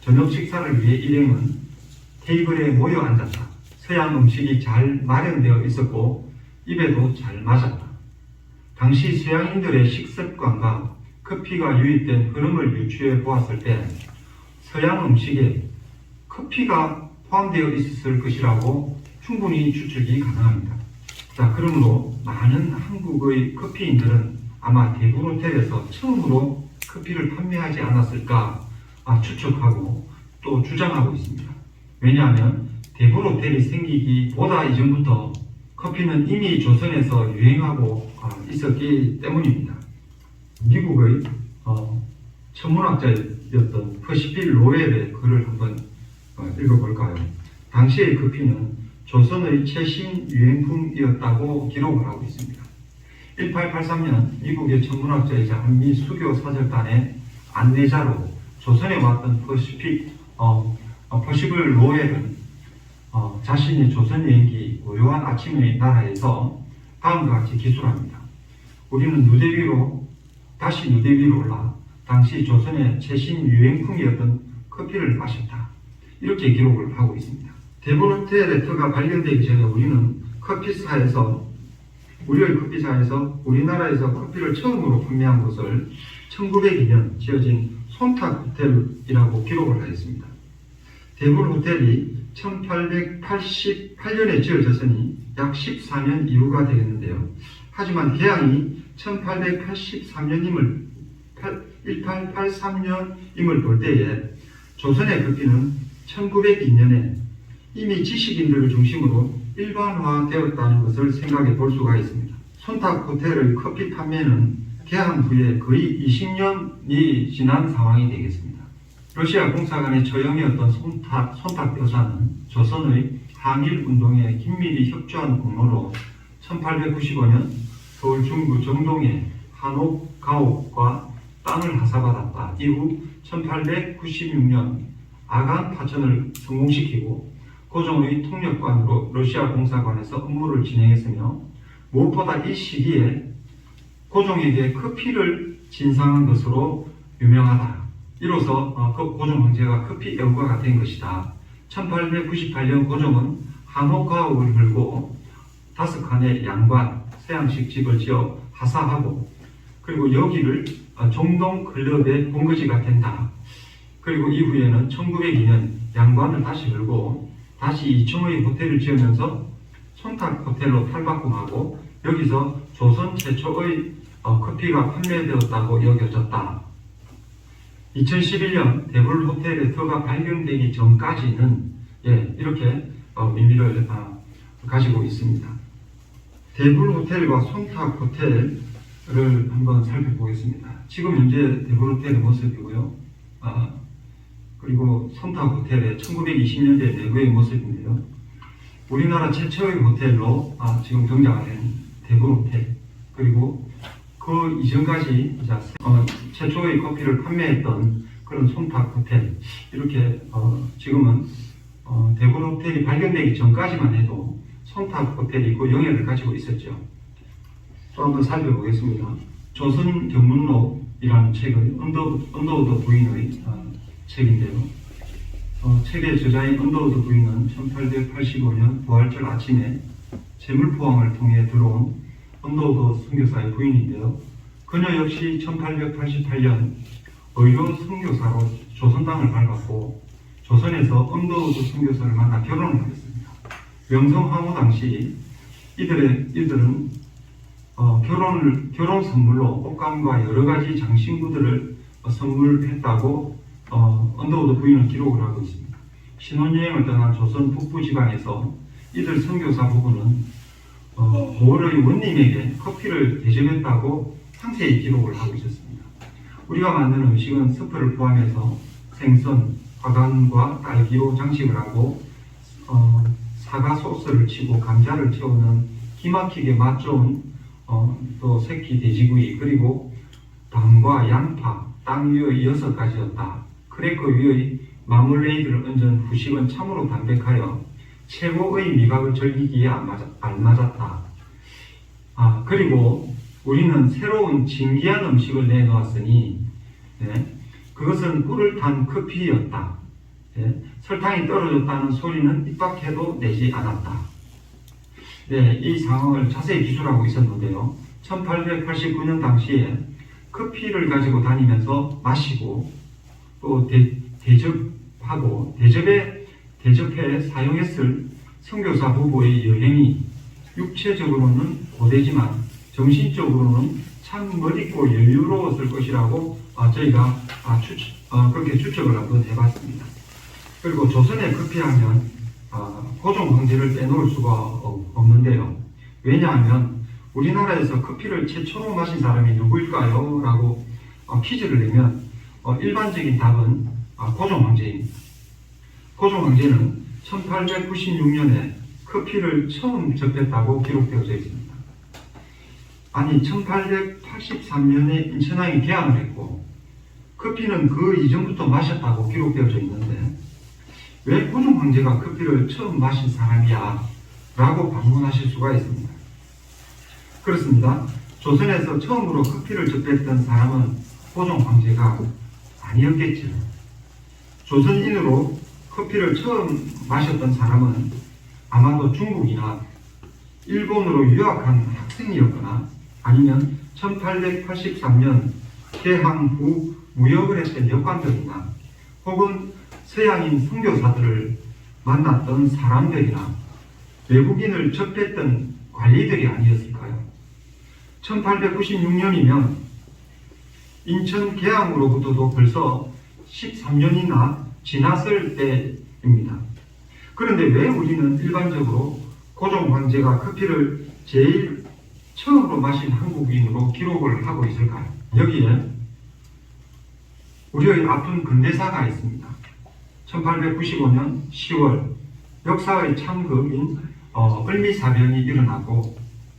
저녁 식사를 위해 일행은 테이블에 모여 앉았다. 서양 음식이 잘 마련되어 있었고 입에도 잘 맞았다. 당시 서양인들의 식습관과 커피가 유입된 흐름을 유추해 보았을 때 서양 음식에 커피가 포함되어 있었을 것이라고 충분히 추측이 가능합니다. 자, 그러므로 많은 한국의 커피인들은 아마 대구호텔에서 처음으로 커피를 판매하지 않았을까 추측하고 또 주장하고 있습니다. 왜냐하면 대구호텔이 생기기보다 이전부터 커피는 이미 조선에서 유행하고 있었기 때문입니다. 미국의 천문학자였던 퍼시필 로웰의 글을 한번 읽어볼까요? 당시의 커피는 조선의 최신 유행품이었다고 기록을 하고 있습니다. 1883년 미국의 천문학자이자 한미 수교 사절단의 안내자로 조선에 왔던 퍼시필 로웰은 자신이 조선 여행기 고요한 아침의 나라에서 다음과 같이 기술합니다. 우리는 다시 누대 위로 올라 당시 조선의 최신 유행품이었던 커피를 마셨다. 이렇게 기록을 하고 있습니다. 대구호텔의 터가 발견되기 전에 우리의 커피사에서 우리나라에서 커피를 처음으로 판매한 것을 1902년 지어진 손탁호텔이라고 기록을 하였습니다. 대구호텔이 1888년에 지어졌으니 약 14년 이후가 되겠는데요. 하지만 개항이 1883년임을 볼 때에 조선의 커피는 1902년에 이미 지식인들을 중심으로 일반화되었다는 것을 생각해 볼 수가 있습니다. 손탁호텔의 커피 판매는 개항 후에 거의 20년이 지난 상황이 되겠습니다. 러시아 공사관의 처형이었던 손탁 여사는 조선의 항일운동에 긴밀히 협조한 공로로 1895년 서울 중구 정동의 한옥 가옥과 땅을 하사받았다. 이후 1896년 아간 파천을 성공시키고 고종의 통역관으로 러시아 공사관에서 업무를 진행했으며 무엇보다 이 시기에 고종에게 커피를 진상한 것으로 유명하다. 이로써 고종 황제가 커피 애호가가 된 것이다. 1898년 고종은 한옥가옥을 들고 5칸의 양관, 서양식 집을 지어 하사하고 그리고 여기를 종동 클럽의 본거지가 된다. 그리고 이후에는 1902년 양관을 다시 열고 다시 2층의 호텔을 지으면서 손탁 호텔로 탈바꿈하고 여기서 조선 최초의 커피가 판매되었다고 여겨졌다. 2011년 대불 호텔의 터가 발견되기 전까지는 이렇게 의미를 가지고 있습니다. 대불 호텔과 손탁 호텔을 한번 살펴보겠습니다. 지금 현재 대불 호텔의 모습이고요. 그리고 손탁 호텔의 1920년대 내부의 모습인데요. 우리나라 최초의 호텔로 지금 등장을 한 대불 호텔, 그리고 그 이전까지 최초의 커피를 판매했던 그런 손탁 호텔, 이렇게 지금은 대불 호텔이 발견되기 전까지만 해도 손탁 호텔이 있고 영예를 가지고 있었죠. 또 한번 살펴보겠습니다. 조선 견문록이라는 책은 언더우드 부인의 책인데요. 책의 저자인 언더우드 부인은 1885년 부활절 아침에 재물포항을 통해 들어온 언더우드 선교사의 부인인데요. 그녀 역시 1888년 의료 선교사로 조선 땅을 밟았고 조선에서 언더우드 선교사를 만나 결혼을 하였습니다. 명성황후 당시 이들은 결혼 선물로 옷감과 여러 가지 장신구들을 선물했다고 언더우드 부인은 기록을 하고 있습니다. 신혼여행을 떠난 조선 북부 지방에서 이들 선교사 부부는 고을의 원님에게 커피를 대접했다고 상세히 기록을 하고 있었습니다. 우리가 만드는 음식은 스프를 포함해서 생선, 화관과 딸기로 장식을 하고 사과 소스를 치고 감자를 채우는 기막히게 맛 좋은 또 새끼 돼지구이, 그리고 밤과 양파, 땅 위의 6가지였다. 크래커 위의 마물레이드를 얹은 후식은 참으로 담백하여 최고의 미각을 즐기기에 알맞았다. 그리고 우리는 새로운 진기한 음식을 내놓았으니 그것은 꿀을 탄 커피였다. 설탕이 떨어졌다는 소리는 입 밖에도 내지 않았다. 이 상황을 자세히 기술하고 있었는데요. 1889년 당시에 커피를 가지고 다니면서 마시고 또 대접하고 대접해 사용했을 선교사 부부의 여행이 육체적으로는 고되지만 정신적으로는 참 멋있고 여유로웠을 것이라고 저희가 그렇게 추측을 한번 해봤습니다. 그리고 조선의 커피하면 고종 황제를 빼놓을 수가 없는데요. 왜냐하면 우리나라에서 커피를 최초로 마신 사람이 누구일까요? 라고 퀴즈를 내면 일반적인 답은 고종 황제입니다. 고종 황제는 1896년에 커피를 처음 접했다고 기록되어져 있습니다. 아니 1883년에 인천항이 개항을 했고 커피는 그 이전부터 마셨다고 기록되어져 있는데 왜 고종 황제가 커피를 처음 마신 사람이야? 라고 반문하실 수가 있습니다. 그렇습니다. 조선에서 처음으로 커피를 접했던 사람은 고종 황제가 아니었겠죠. 조선인으로 커피를 처음 마셨던 사람은 아마도 중국이나 일본으로 유학한 학생이었거나 아니면 1883년 개항 후 무역을 했던 여관들이나 혹은 서양인 선교사들을 만났던 사람들이나 외국인을 접했던 관리들이 아니었을까요? 1896년이면 인천 개항으로부터도 벌써 13년이나 지났을 때입니다. 그런데 왜 우리는 일반적으로 고종 황제가 커피를 제일 처음으로 마신 한국인으로 기록을 하고 있을까요? 여기에 우리의 아픈 근대사가 있습니다. 1895년 10월 역사의 참극인 을미사변이 일어나고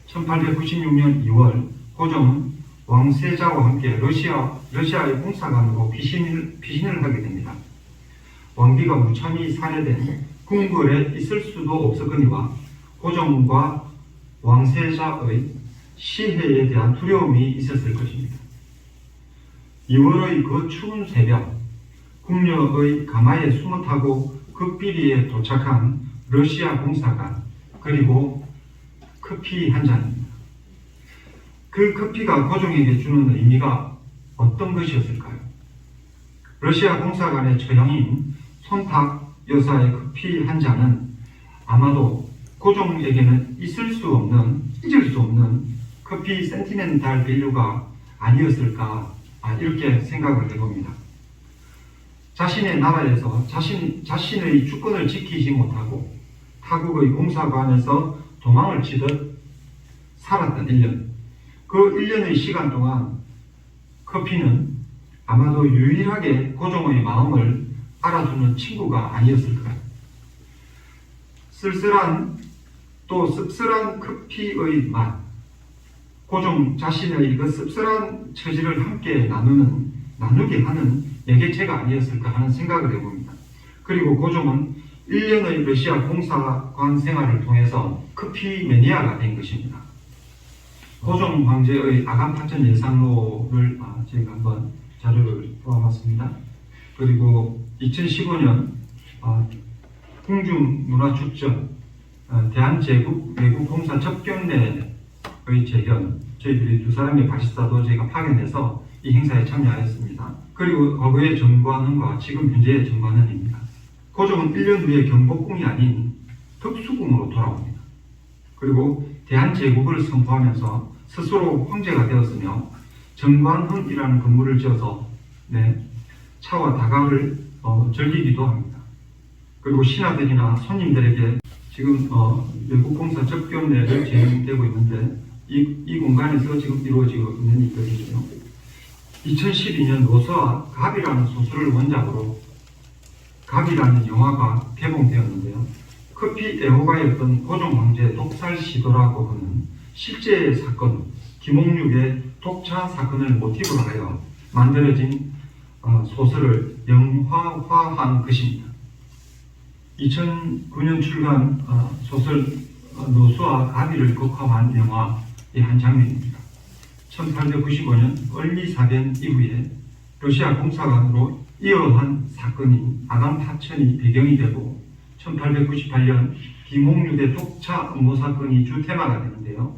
1896년 2월 고종은 왕세자와 함께 러시아의 공사관으로 피신을 하게 됩니다. 왕비가 무참히 살해된 궁궐에 있을 수도 없었거니와 고종과 왕세자의 시해에 대한 두려움이 있었을 것입니다. 2월의 그 추운 새벽, 궁녀의 가마에 숨어 타고 극비리에 도착한 러시아 공사관, 그리고 커피 한 잔입니다. 그 커피가 고종에게 주는 의미가 어떤 것이었을까요? 러시아 공사관의 처형인 손탁 여사의 커피 한 잔은 아마도 고종에게는 잊을 수 없는 커피 센티멘탈 밸류가 아니었을까, 이렇게 생각을 해봅니다. 자신의 나라에서 자신의 주권을 지키지 못하고 타국의 공사관에서 도망을 치듯 살았던 1년. 그 1년의 시간 동안 커피는 아마도 유일하게 고종의 마음을 알아주는 친구가 아니었을까요? 쓸쓸한 또 씁쓸한 커피의 맛, 고종 자신의 그 씁쓸한 처지를 함께 나누게 하는 매개체가 아니었을까 하는 생각을 해봅니다. 그리고 고종은 1년의 러시아 공사관 생활을 통해서 커피 매니아가 된 것입니다. 고종 황제의 아간파천 예상로를 저희가 한번 자료를 보아봤습니다. 그리고 2015년 궁중문화축전 대한제국 외국공사 접견례의 재현, 저희들이 두 사람의 바시사도 저희가 파견해서 이 행사에 참여하였습니다. 그리고 과거의 정관원과 지금 현재의 정관원입니다. 고종은 1년 후에 경복궁이 아닌 덕수궁으로 돌아옵니다. 그리고 대한제국을 선포하면서 스스로 황제가 되었으며 정관헌이라는 건물을 지어서 차와 다가를 즐기기도 합니다. 그리고 신하들이나 손님들에게 지금 외국공사 접견례를 진행되고 있는데 이 공간에서 지금 이루어지고 있는 일들이죠. 2012년 노서와 갑이라는 소설을 원작으로 갑이라는 영화가 개봉되었는데요. 커피 애호가였던 고종 황제의 독살 시도라고 하는 실제 사건, 김홍육의 독차 사건을 모티브로 하여 만들어진 소설을 영화화한 것입니다. 2009년 출간 소설 노수와 가비를 극화한 영화의 한 장면입니다. 1895년 을미사변 이후에 러시아 공사관으로 이어한 사건인 아간파천이 배경이 되고 1898년 김홍육의 독차 음모 사건이 주 테마가 되는데요.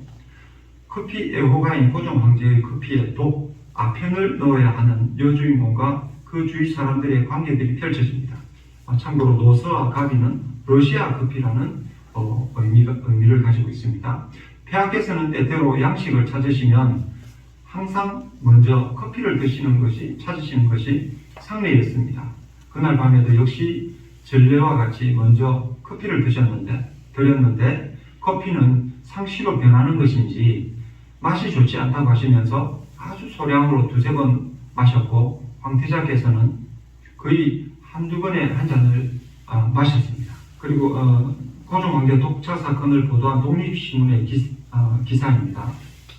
커피 애호가인 고종 황제의 커피에 독, 아편을 넣어야 하는 여주인공과 그 주위 사람들의 관계들이 펼쳐집니다. 참고로 노서와 가비는 러시아 커피라는 의미를 가지고 있습니다. 폐하께서는 때때로 양식을 찾으시면 항상 먼저 커피를 찾으시는 것이 상례였습니다. 그날 밤에도 역시 전례와 같이 먼저 커피를 드렸는데 커피는 상시로 변하는 것인지 맛이 좋지 않다고 하시면서 아주 소량으로 두세 번 마셨고 황태자께서는 거의 한두 번에 한 잔을 마셨습니다. 그리고 고종 황제 독차 사건을 보도한 독립신문의 기사입니다.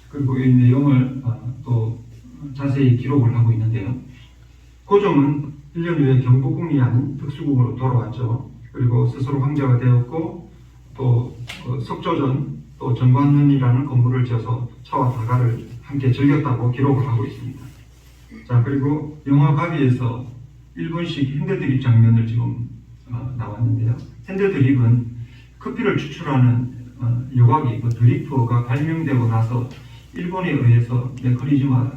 그리고 이 내용을 또 자세히 기록을 하고 있는데요. 고종은 1년 후에 경복궁이 아닌 덕수궁으로 돌아왔죠. 그리고 스스로 황제가 되었고 또 석조전 또 정관원이라는 건물을 지어서 차와 다가를 함께 즐겼다고 기록을 하고 있습니다. 자, 그리고 영화 가비에서 일본식 핸드드립 장면을 지금 나왔는데요. 핸드드립은 커피를 추출하는 여과기, 드리퍼가 발명되고 나서 일본에 의해서 메커니즘화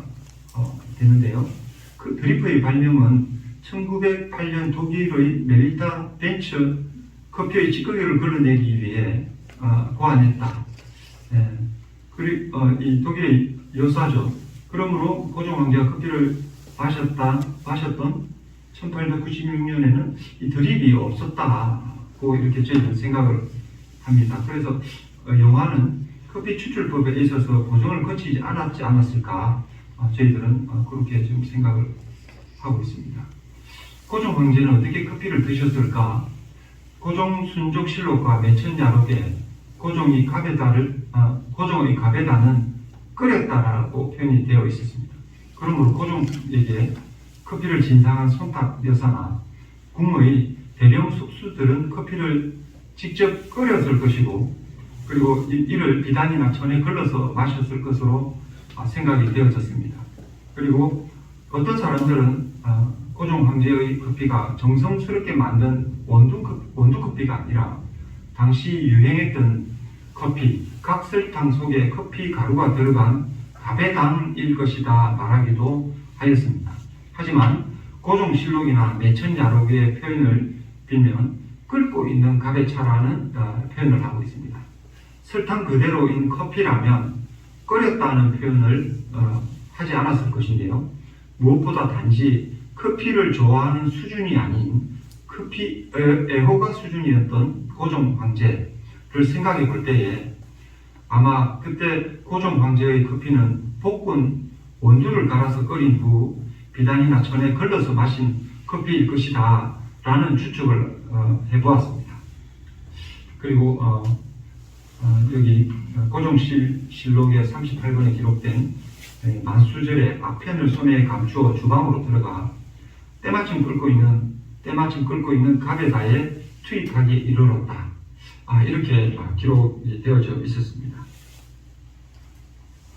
되는데요. 그 드리퍼의 발명은 1908년 독일의 멜리타 벤츠 커피의 찌꺼기를 걸러내기 위해 고안했다. 그리고 이 독일의 여사죠. 그러므로 고종 황제가 커피를 마셨던 1896년에는 이 드립이 없었다고 이렇게 저희는 생각을 합니다. 그래서 영화는 커피 추출법에 있어서 고정을 거치지 않았을까 저희들은 그렇게 지금 생각을 하고 있습니다. 고종 황제는 어떻게 커피를 드셨을까? 고종 순족실록과 매천야록에 고종의 가베다는 끓였다라고 표현이 되어 있었습니다. 그러므로 고종에게 커피를 진상한 손탁 여사나 궁의 대령 숙수들은 커피를 직접 끓였을 것이고, 그리고 이를 비단이나 천에 걸러서 마셨을 것으로 생각이 되어졌습니다. 그리고 어떤 사람들은 고종 황제의 커피가 정성스럽게 만든 원두 커피가 아니라 당시 유행했던 커피, 각설탕 속에 커피 가루가 들어간 가배당일 것이다 말하기도 하였습니다. 하지만 고종실록이나 매천야록의 표현을 빌면 끓고 있는 가배차라는 표현을 하고 있습니다. 설탕 그대로인 커피라면 끓였다는 표현을 하지 않았을 것인데요. 무엇보다 단지 커피를 좋아하는 수준이 아닌 커피 애호가 수준이었던 고종 황제를 생각해 볼 때에 아마 그때 고종 황제의 커피는 볶은 원두를 갈아서 끓인 후 비단이나 천에 걸러서 마신 커피일 것이다 라는 추측을 해보았습니다. 그리고 여기 고종실록의 38권에 기록된 만수절에 앞편을 손에 감추어 주방으로 들어가 때마침 끓고 있는 가베다에 투입하기에 이르렀다. 이렇게 기록이 되어져 있었습니다.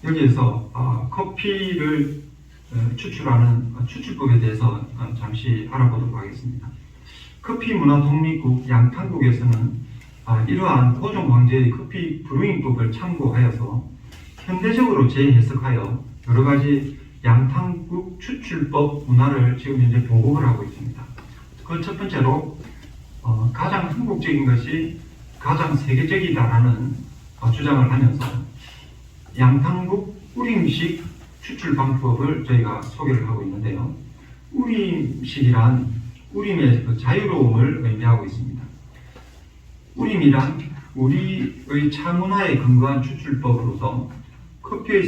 여기에서 커피를 추출하는 추출법에 대해서 잠시 알아보도록 하겠습니다. 커피 문화 독립국 양탄국에서는 이러한 고종 황제의 커피 브루잉법을 참고하여서 현대적으로 재해석하여 여러 가지 양탄국 추출법 문화를 지금 현재 보급을 하고 있습니다. 그 첫 번째로 가장 한국적인 것이 가장 세계적이다라는 주장을 하면서 양탄국 우림식 추출 방법을 저희가 소개를 하고 있는데요. 우림식이란 우림의 그 자유로움을 의미하고 있습니다. 우림이란 우리의 차문화에 근거한 추출법으로서 커피의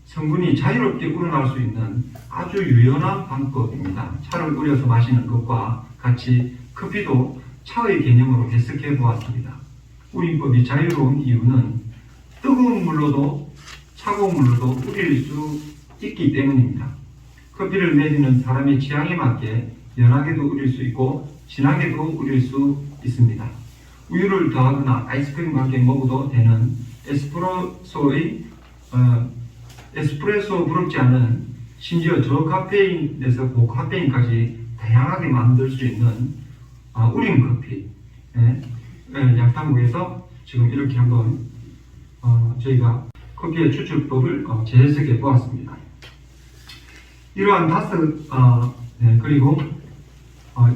성분이 자유롭게 우러날 수 있는 아주 유연한 방법입니다. 차를 우려서 마시는 것과 같이 커피도 차의 개념으로 해석해 보았습니다. 우림법이 자유로운 이유는 뜨거운 물로도 차가운 물로도 우릴 수 있기 때문입니다. 커피를 내리는 사람의 취향에 맞게 연하게도 우릴 수 있고 진하게도 우릴 수 있습니다. 우유를 더하거나 아이스크림과 함께 먹어도 되는 에스프레소 부럽지 않은 심지어 저카페인에서 고카페인까지 다양하게 만들 수 있는 우림 커피 양탄국에서 지금 이렇게 한번 저희가 커피의 추출법을 재해석해 보았습니다. 이러한 그리고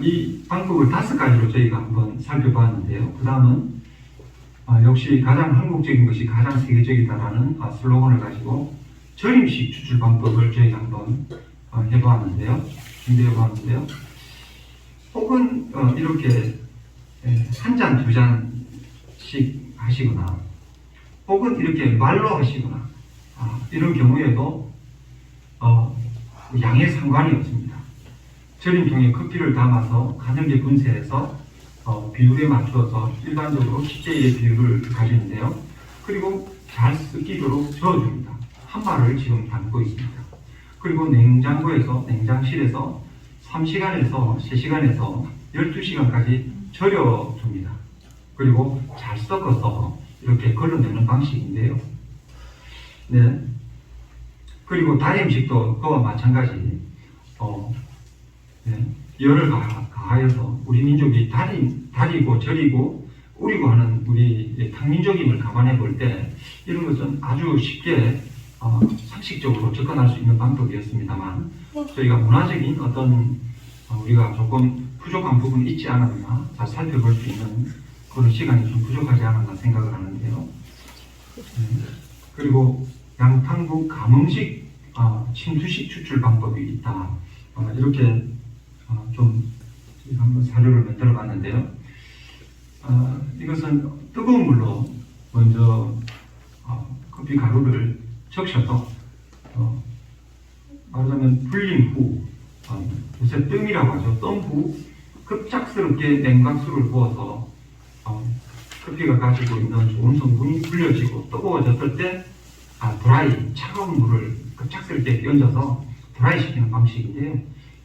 이 방법을 5가지로 저희가 한번 살펴봤는데요. 그 다음은 역시 가장 한국적인 것이 가장 세계적이다라는 슬로건을 가지고 절임식 추출 방법을 저희가 한번 해보았는데요. 준비해보았는데요. 혹은 이렇게 한 잔, 두 잔씩 하시거나 혹은 이렇게 말로 하시거나 이런 경우에도 양에 상관이 없습니다. 절임통에 커피를 담아서 가늘게 분쇄해서 비율에 맞추어서 일반적으로 10대1의 비율을 가지는데요. 그리고 잘 섞이도록 저어줍니다. 한 말을 지금 담고 있습니다. 그리고 냉장실에서 3시간에서 3시간에서 12시간까지 절여줍니다. 그리고 잘 섞어서 이렇게 걸러내는 방식인데요. 네. 그리고 다림식도 그와 마찬가지 열을 가하여서 우리 민족이 다리고 절이고 우리고 하는 우리 탕민족임을 감안해 볼 때 이런 것은 아주 쉽게 상식적으로 접근할 수 있는 방법이었습니다만 저희가 문화적인 어떤 우리가 조금 부족한 부분이 있지 않았나 잘 살펴볼 수 있는 그런 시간이 좀 부족하지 않았나 생각을 하는데요. 그리고 양탄국 가뭄식 침투식 추출 방법이 있다. 이렇게 좀 한번 사료를 만들어 봤는데요. 이것은 뜨거운 물로 먼저 커피 가루를 적셔서 말하자면 불린 후 요새 뜸이라고 하죠. 뜸 후 급작스럽게 냉각수를 부어서 커피가 가지고 있는 좋은 성분이 불려지고 뜨거워졌을 때 드라이, 차가운 물을 급작스럽게 끼얹어서 드라이 시키는 방식인데요.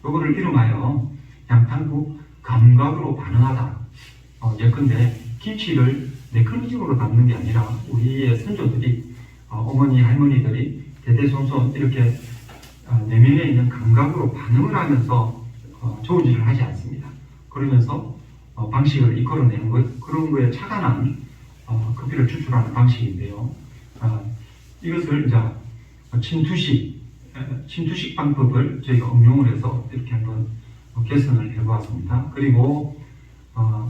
요거를 이름하여 양탕국 감각으로 반응하다. 예컨대 김치를 메커니즘으로 담는 게 아니라 우리의 선조들이 어머니, 할머니들이 대대손손 이렇게 내면에 있는 감각으로 반응을 하면서 저울질을 하지 않습니다. 그러면서 방식을 이끌어내는 것, 그런 거에 차단한 커피를 추출하는 방식인데요. 이것을 이제 침투식 방법을 저희가 응용을 해서 이렇게 한번 개선을 해보았습니다. 그리고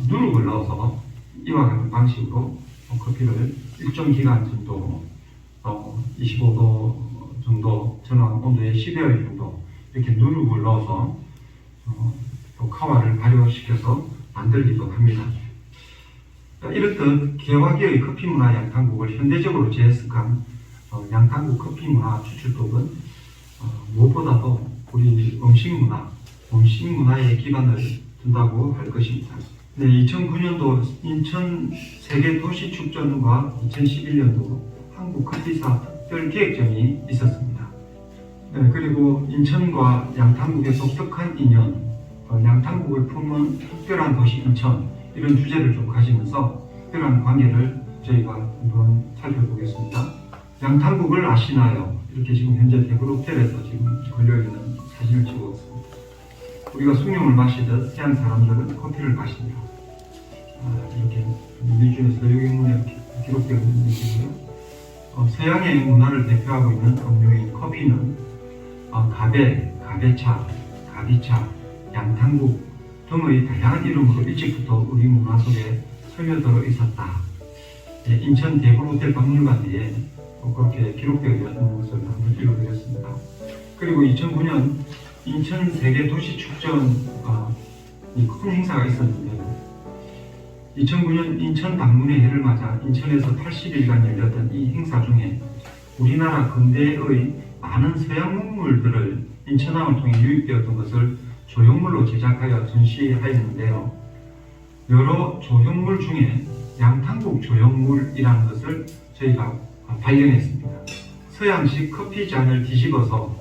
누룩을 넣어서 이와 같은 방식으로 커피를 일정 기간 정도 25도 정도 전원 온도에 10여일 정도 이렇게 누룩을 넣어서 또 카와를 발효시켜서 만들기도 합니다. 이렇듯 개화기의 커피 문화 양탕국을 현대적으로 재해석한 양탕국 커피 문화 추출법은 무엇보다도 우리 음식 문화의 기반을 둔다고 할 것입니다. 네, 2009년도 인천 세계 도시 축전과 2011년도 한국 커피사 특별 기획전이 있었습니다. 네, 그리고 인천과 양탕국의 독특한 인연, 양탕국을 품은 특별한 도시 인천 이런 주제를 좀 가지면서 특별한 관계를 저희가 한번 살펴보겠습니다. 양탕국을 아시나요? 이렇게 지금 현재 대구 호텔에서 지금 걸려있는 사진을 찍어왔습니다. 우리가 숭늉을 마시듯 서양 사람들은 커피를 마십니다. 이렇게 미주의 서유경문에 기록되어 있는 얘기고요. 서양의 문화를 대표하고 있는 음료인 커피는 가베, 가베차, 가비차, 양탕국 등의 다양한 이름으로 일찍부터 우리 문화 속에 스며들어 있었다. 인천 대구 호텔 박물관 내에 그렇게 기록되어 있는 것을 한번 읽어드렸습니다. 그리고 2009년 인천 세계 도시 축전 큰 행사가 있었는데요. 2009년 인천 방문의 해를 맞아 인천에서 80일간 열렸던 이 행사 중에 우리나라 근대의 많은 서양 문물들을 인천항을 통해 유입되었던 것을 조형물로 제작하여 전시하였는데요. 여러 조형물 중에 양탕국 조형물이라는 것을 저희가 발견했습니다. 서양식 커피 잔을 뒤집어서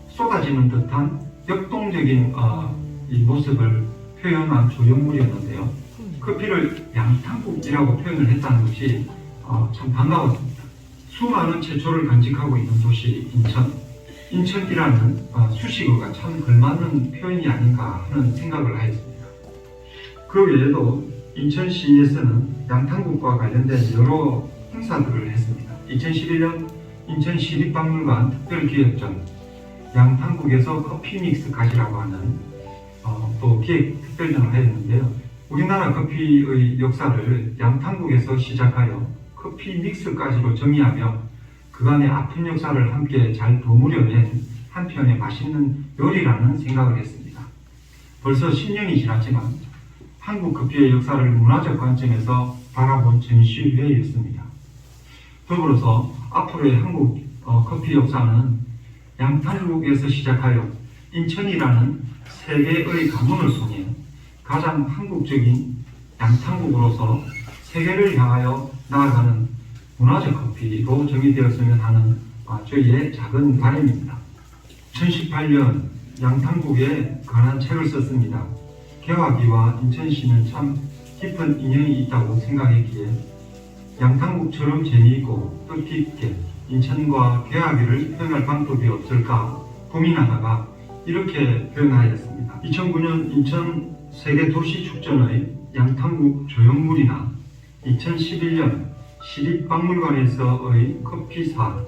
쏟아지는 듯한 역동적인 이 모습을 표현한 조형물이었는데요. 커피를 양탕국이라고 표현을 했다는 것이 참 반가웠습니다. 수많은 채소를 간직하고 있는 도시 인천이라는 수식어가 참 걸맞는 표현이 아닌가 하는 생각을 하였습니다. 그 외에도 인천시에서는 양탕국과 관련된 여러 행사들을 했습니다. 2011년 인천시립박물관 특별기획전 양탕국에서 커피 믹스까지라고 하는 또 기획 특별전을 하였는데요. 우리나라 커피의 역사를 양탕국에서 시작하여 커피 믹스까지로 정의하며 그간의 아픈 역사를 함께 잘 버무려낸 한편의 맛있는 요리라는 생각을 했습니다. 벌써 10년이 지났지만 한국 커피의 역사를 문화적 관점에서 바라본 전시회였습니다. 더불어서 앞으로의 한국 커피 역사는 양탕국에서 시작하여 인천이라는 세계의 가문을 통해 가장 한국적인 양탕국으로서 세계를 향하여 나아가는 문화적 커피로 정의되었으면 하는 저희의 작은 바람입니다. 2018년 양탕국에 관한 책을 썼습니다. 개화기와 인천시는 참 깊은 인연이 있다고 생각했기에 양탕국처럼 재미있고 뜻깊게 인천과 개화기를 표현할 방법이 없을까 고민하다가 이렇게 표현하였습니다. 2009년 인천 세계도시축전의 양탕국 조형물이나 2011년 시립박물관에서의 커피사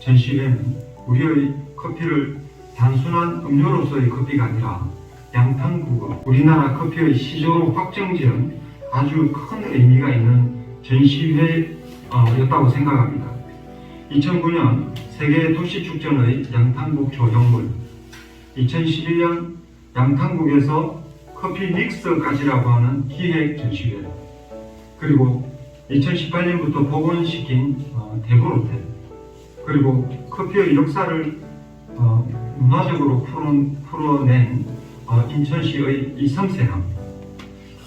전시회는 우리의 커피를 단순한 음료로서의 커피가 아니라 양탕국은 우리나라 커피의 시조로 확정지은 아주 큰 의미가 있는 전시회였다고 생각합니다. 2009년 세계도시축전의 양탕국 조형물, 2011년 양탕국에서 커피 믹스까지라고 하는 기획 전시회, 그리고 2018년부터 복원시킨 대구호텔, 그리고 커피의 역사를 문화적으로 풀어낸 인천시의 이 섬세함,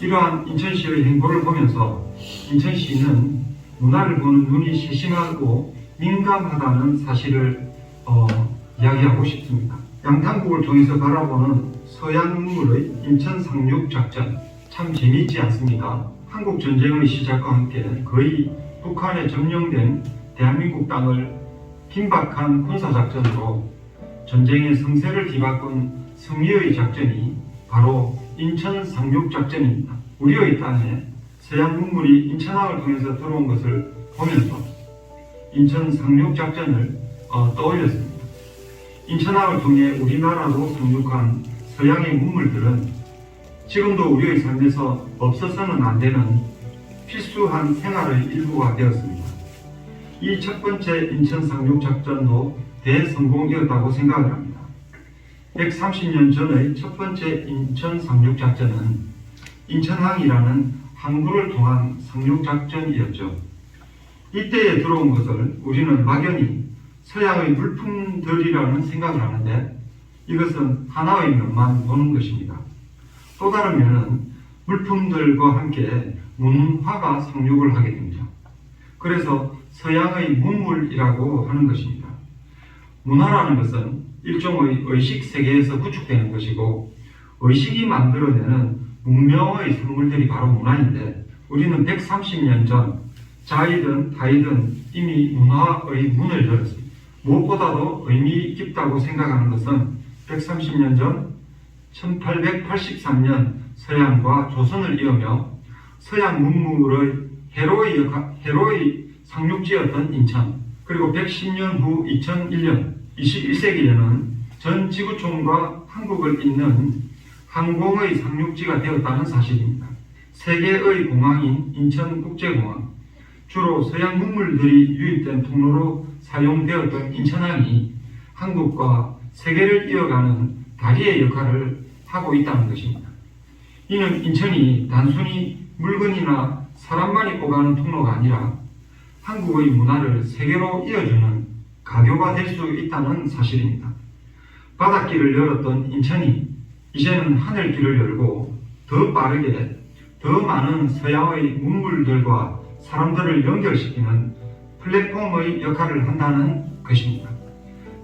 이러한 인천시의 행보를 보면서 인천시는 문화를 보는 눈이 세심하고 민감하다는 사실을 이야기하고 싶습니다. 양탄국을 통해서 바라보는 서양 문물의 인천 상륙 작전 참 재미있지 않습니까? 한국 전쟁의 시작과 함께 거의 북한에 점령된 대한민국 땅을 긴박한 군사작전으로 전쟁의 성세를 뒤바꾼 승리의 작전이 바로 인천 상륙작전입니다. 우리의 땅에 서양 문물이 인천항을 통해서 들어온 것을 보면서 인천 상륙작전을 떠올렸습니다. 인천항을 통해 우리나라로 상륙한 서양의 문물들은 지금도 우리의 삶에서 없어서는 안 되는 필수한 생활의 일부가 되었습니다. 이 첫 번째 인천 상륙작전도 대성공이었다고 생각을 합니다. 130년 전의 첫 번째 인천 상륙작전은 인천항이라는 항구를 통한 상륙작전이었죠. 이때에 들어온 것을 우리는 막연히 서양의 물품들이라는 생각을 하는데 이것은 하나의 면만 보는 것입니다. 또 다른 면은 물품들과 함께 문화가 상륙을 하게 됩니다. 그래서 서양의 문물이라고 하는 것입니다. 문화라는 것은 일종의 의식 세계에서 구축되는 것이고 의식이 만들어내는 문명의産물들이 바로 문화인데 우리는 130년 전 자이든 타이든 이미 문화의 문을 열었습니다. 무엇보다도 의미 깊다고 생각하는 것은 130년 전 1883년 서양과 조선을 이으며 서양 문물의 해로의 상륙지였던 인천, 그리고 110년 후 2001년 21세기에는 전 지구촌과 한국을 잇는 항공의 상륙지가 되었다는 사실입니다. 세계의 공항인 인천국제공항, 주로 서양 문물들이 유입된 통로로 사용되었던 인천항이 한국과 세계를 이어가는 다리의 역할을 하고 있다는 것입니다. 이는 인천이 단순히 물건이나 사람만이 오가는 통로가 아니라 한국의 문화를 세계로 이어주는 가교가 될 수 있다는 사실입니다. 바닷길을 열었던 인천이 이제는 하늘길을 열고 더 빠르게 더 많은 서양의 문물들과 사람들을 연결시키는 플랫폼의 역할을 한다는 것입니다.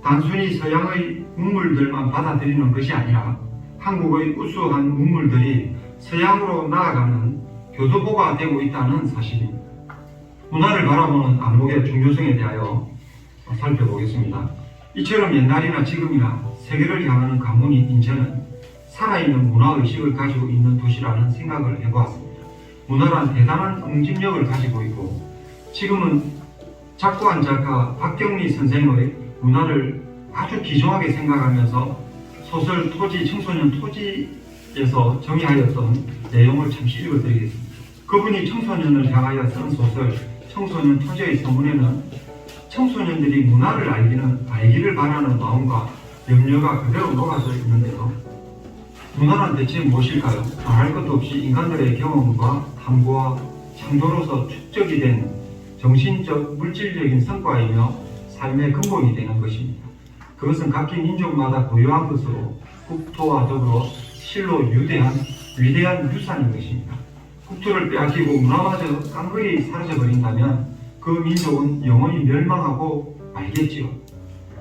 단순히 서양의 문물들만 받아들이는 것이 아니라 한국의 우수한 문물들이 서양으로 나아가는 교두보가 되고 있다는 사실입니다. 문화를 바라보는 안목의 중요성에 대하여 살펴보겠습니다. 이처럼 옛날이나 지금이나 세계를 향하는 가문인 인천은 살아있는 문화의식을 가지고 있는 도시라는 생각을 해보았습니다. 문화란 대단한 응집력을 가지고 있고 지금은 작고한 작가 박경리 선생의 문화를 아주 귀중하게 생각하면서 소설 토지, 청소년 토지에서 정의하였던 내용을 잠시 읽어드리겠습니다. 그분이 청소년을 향하여 쓴 소설 청소년 토지의 서문에는 청소년들이 문화를 알기를 바라는 마음과 염려가 그대로 녹아져 있는데요. 문화란 대체 무엇일까요? 말할 것도 없이 인간들의 경험과 탐구와 창조로서 축적이 된 정신적, 물질적인 성과이며 삶의 근본이 되는 것입니다. 그것은 각기 민족마다 고유한 것으로 국토와 더불어 실로 위대한 유산인 것입니다. 국토를 빼앗기고 문화마저 깡그리 사라져버린다면 그 민족은 영원히 멸망하고 말겠지요.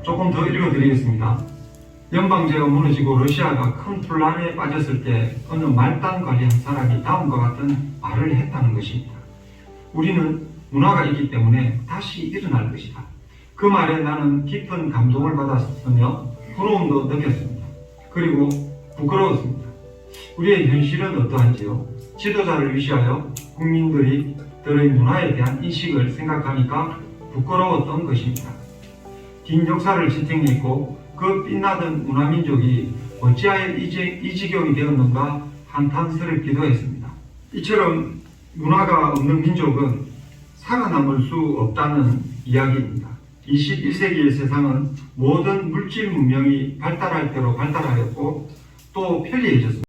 조금 더 읽어드리겠습니다. 연방제가 무너지고 러시아가 큰 분란에 빠졌을 때 어느 말단 관리 한 사람이 다음과 같은 말을 했다는 것입니다. 우리는 문화가 있기 때문에 다시 일어날 것이다. 그 말에 나는 깊은 감동을 받았으며 부러움도 느꼈습니다. 그리고 부끄러웠습니다. 우리의 현실은 어떠한지요? 지도자를 위시하여 국민들의 문화에 대한 인식을 생각하니까 부끄러웠던 것입니다. 긴 역사를 지탱했고 그 빛나던 문화민족이 어찌하여 이 지경이 되었는가 한탄스럽기도 했습니다. 이처럼 문화가 없는 민족은 살아남을 수 없다는 이야기입니다. 21세기의 세상은 모든 물질 문명이 발달할 대로 발달하였고 또 편리해졌습니다.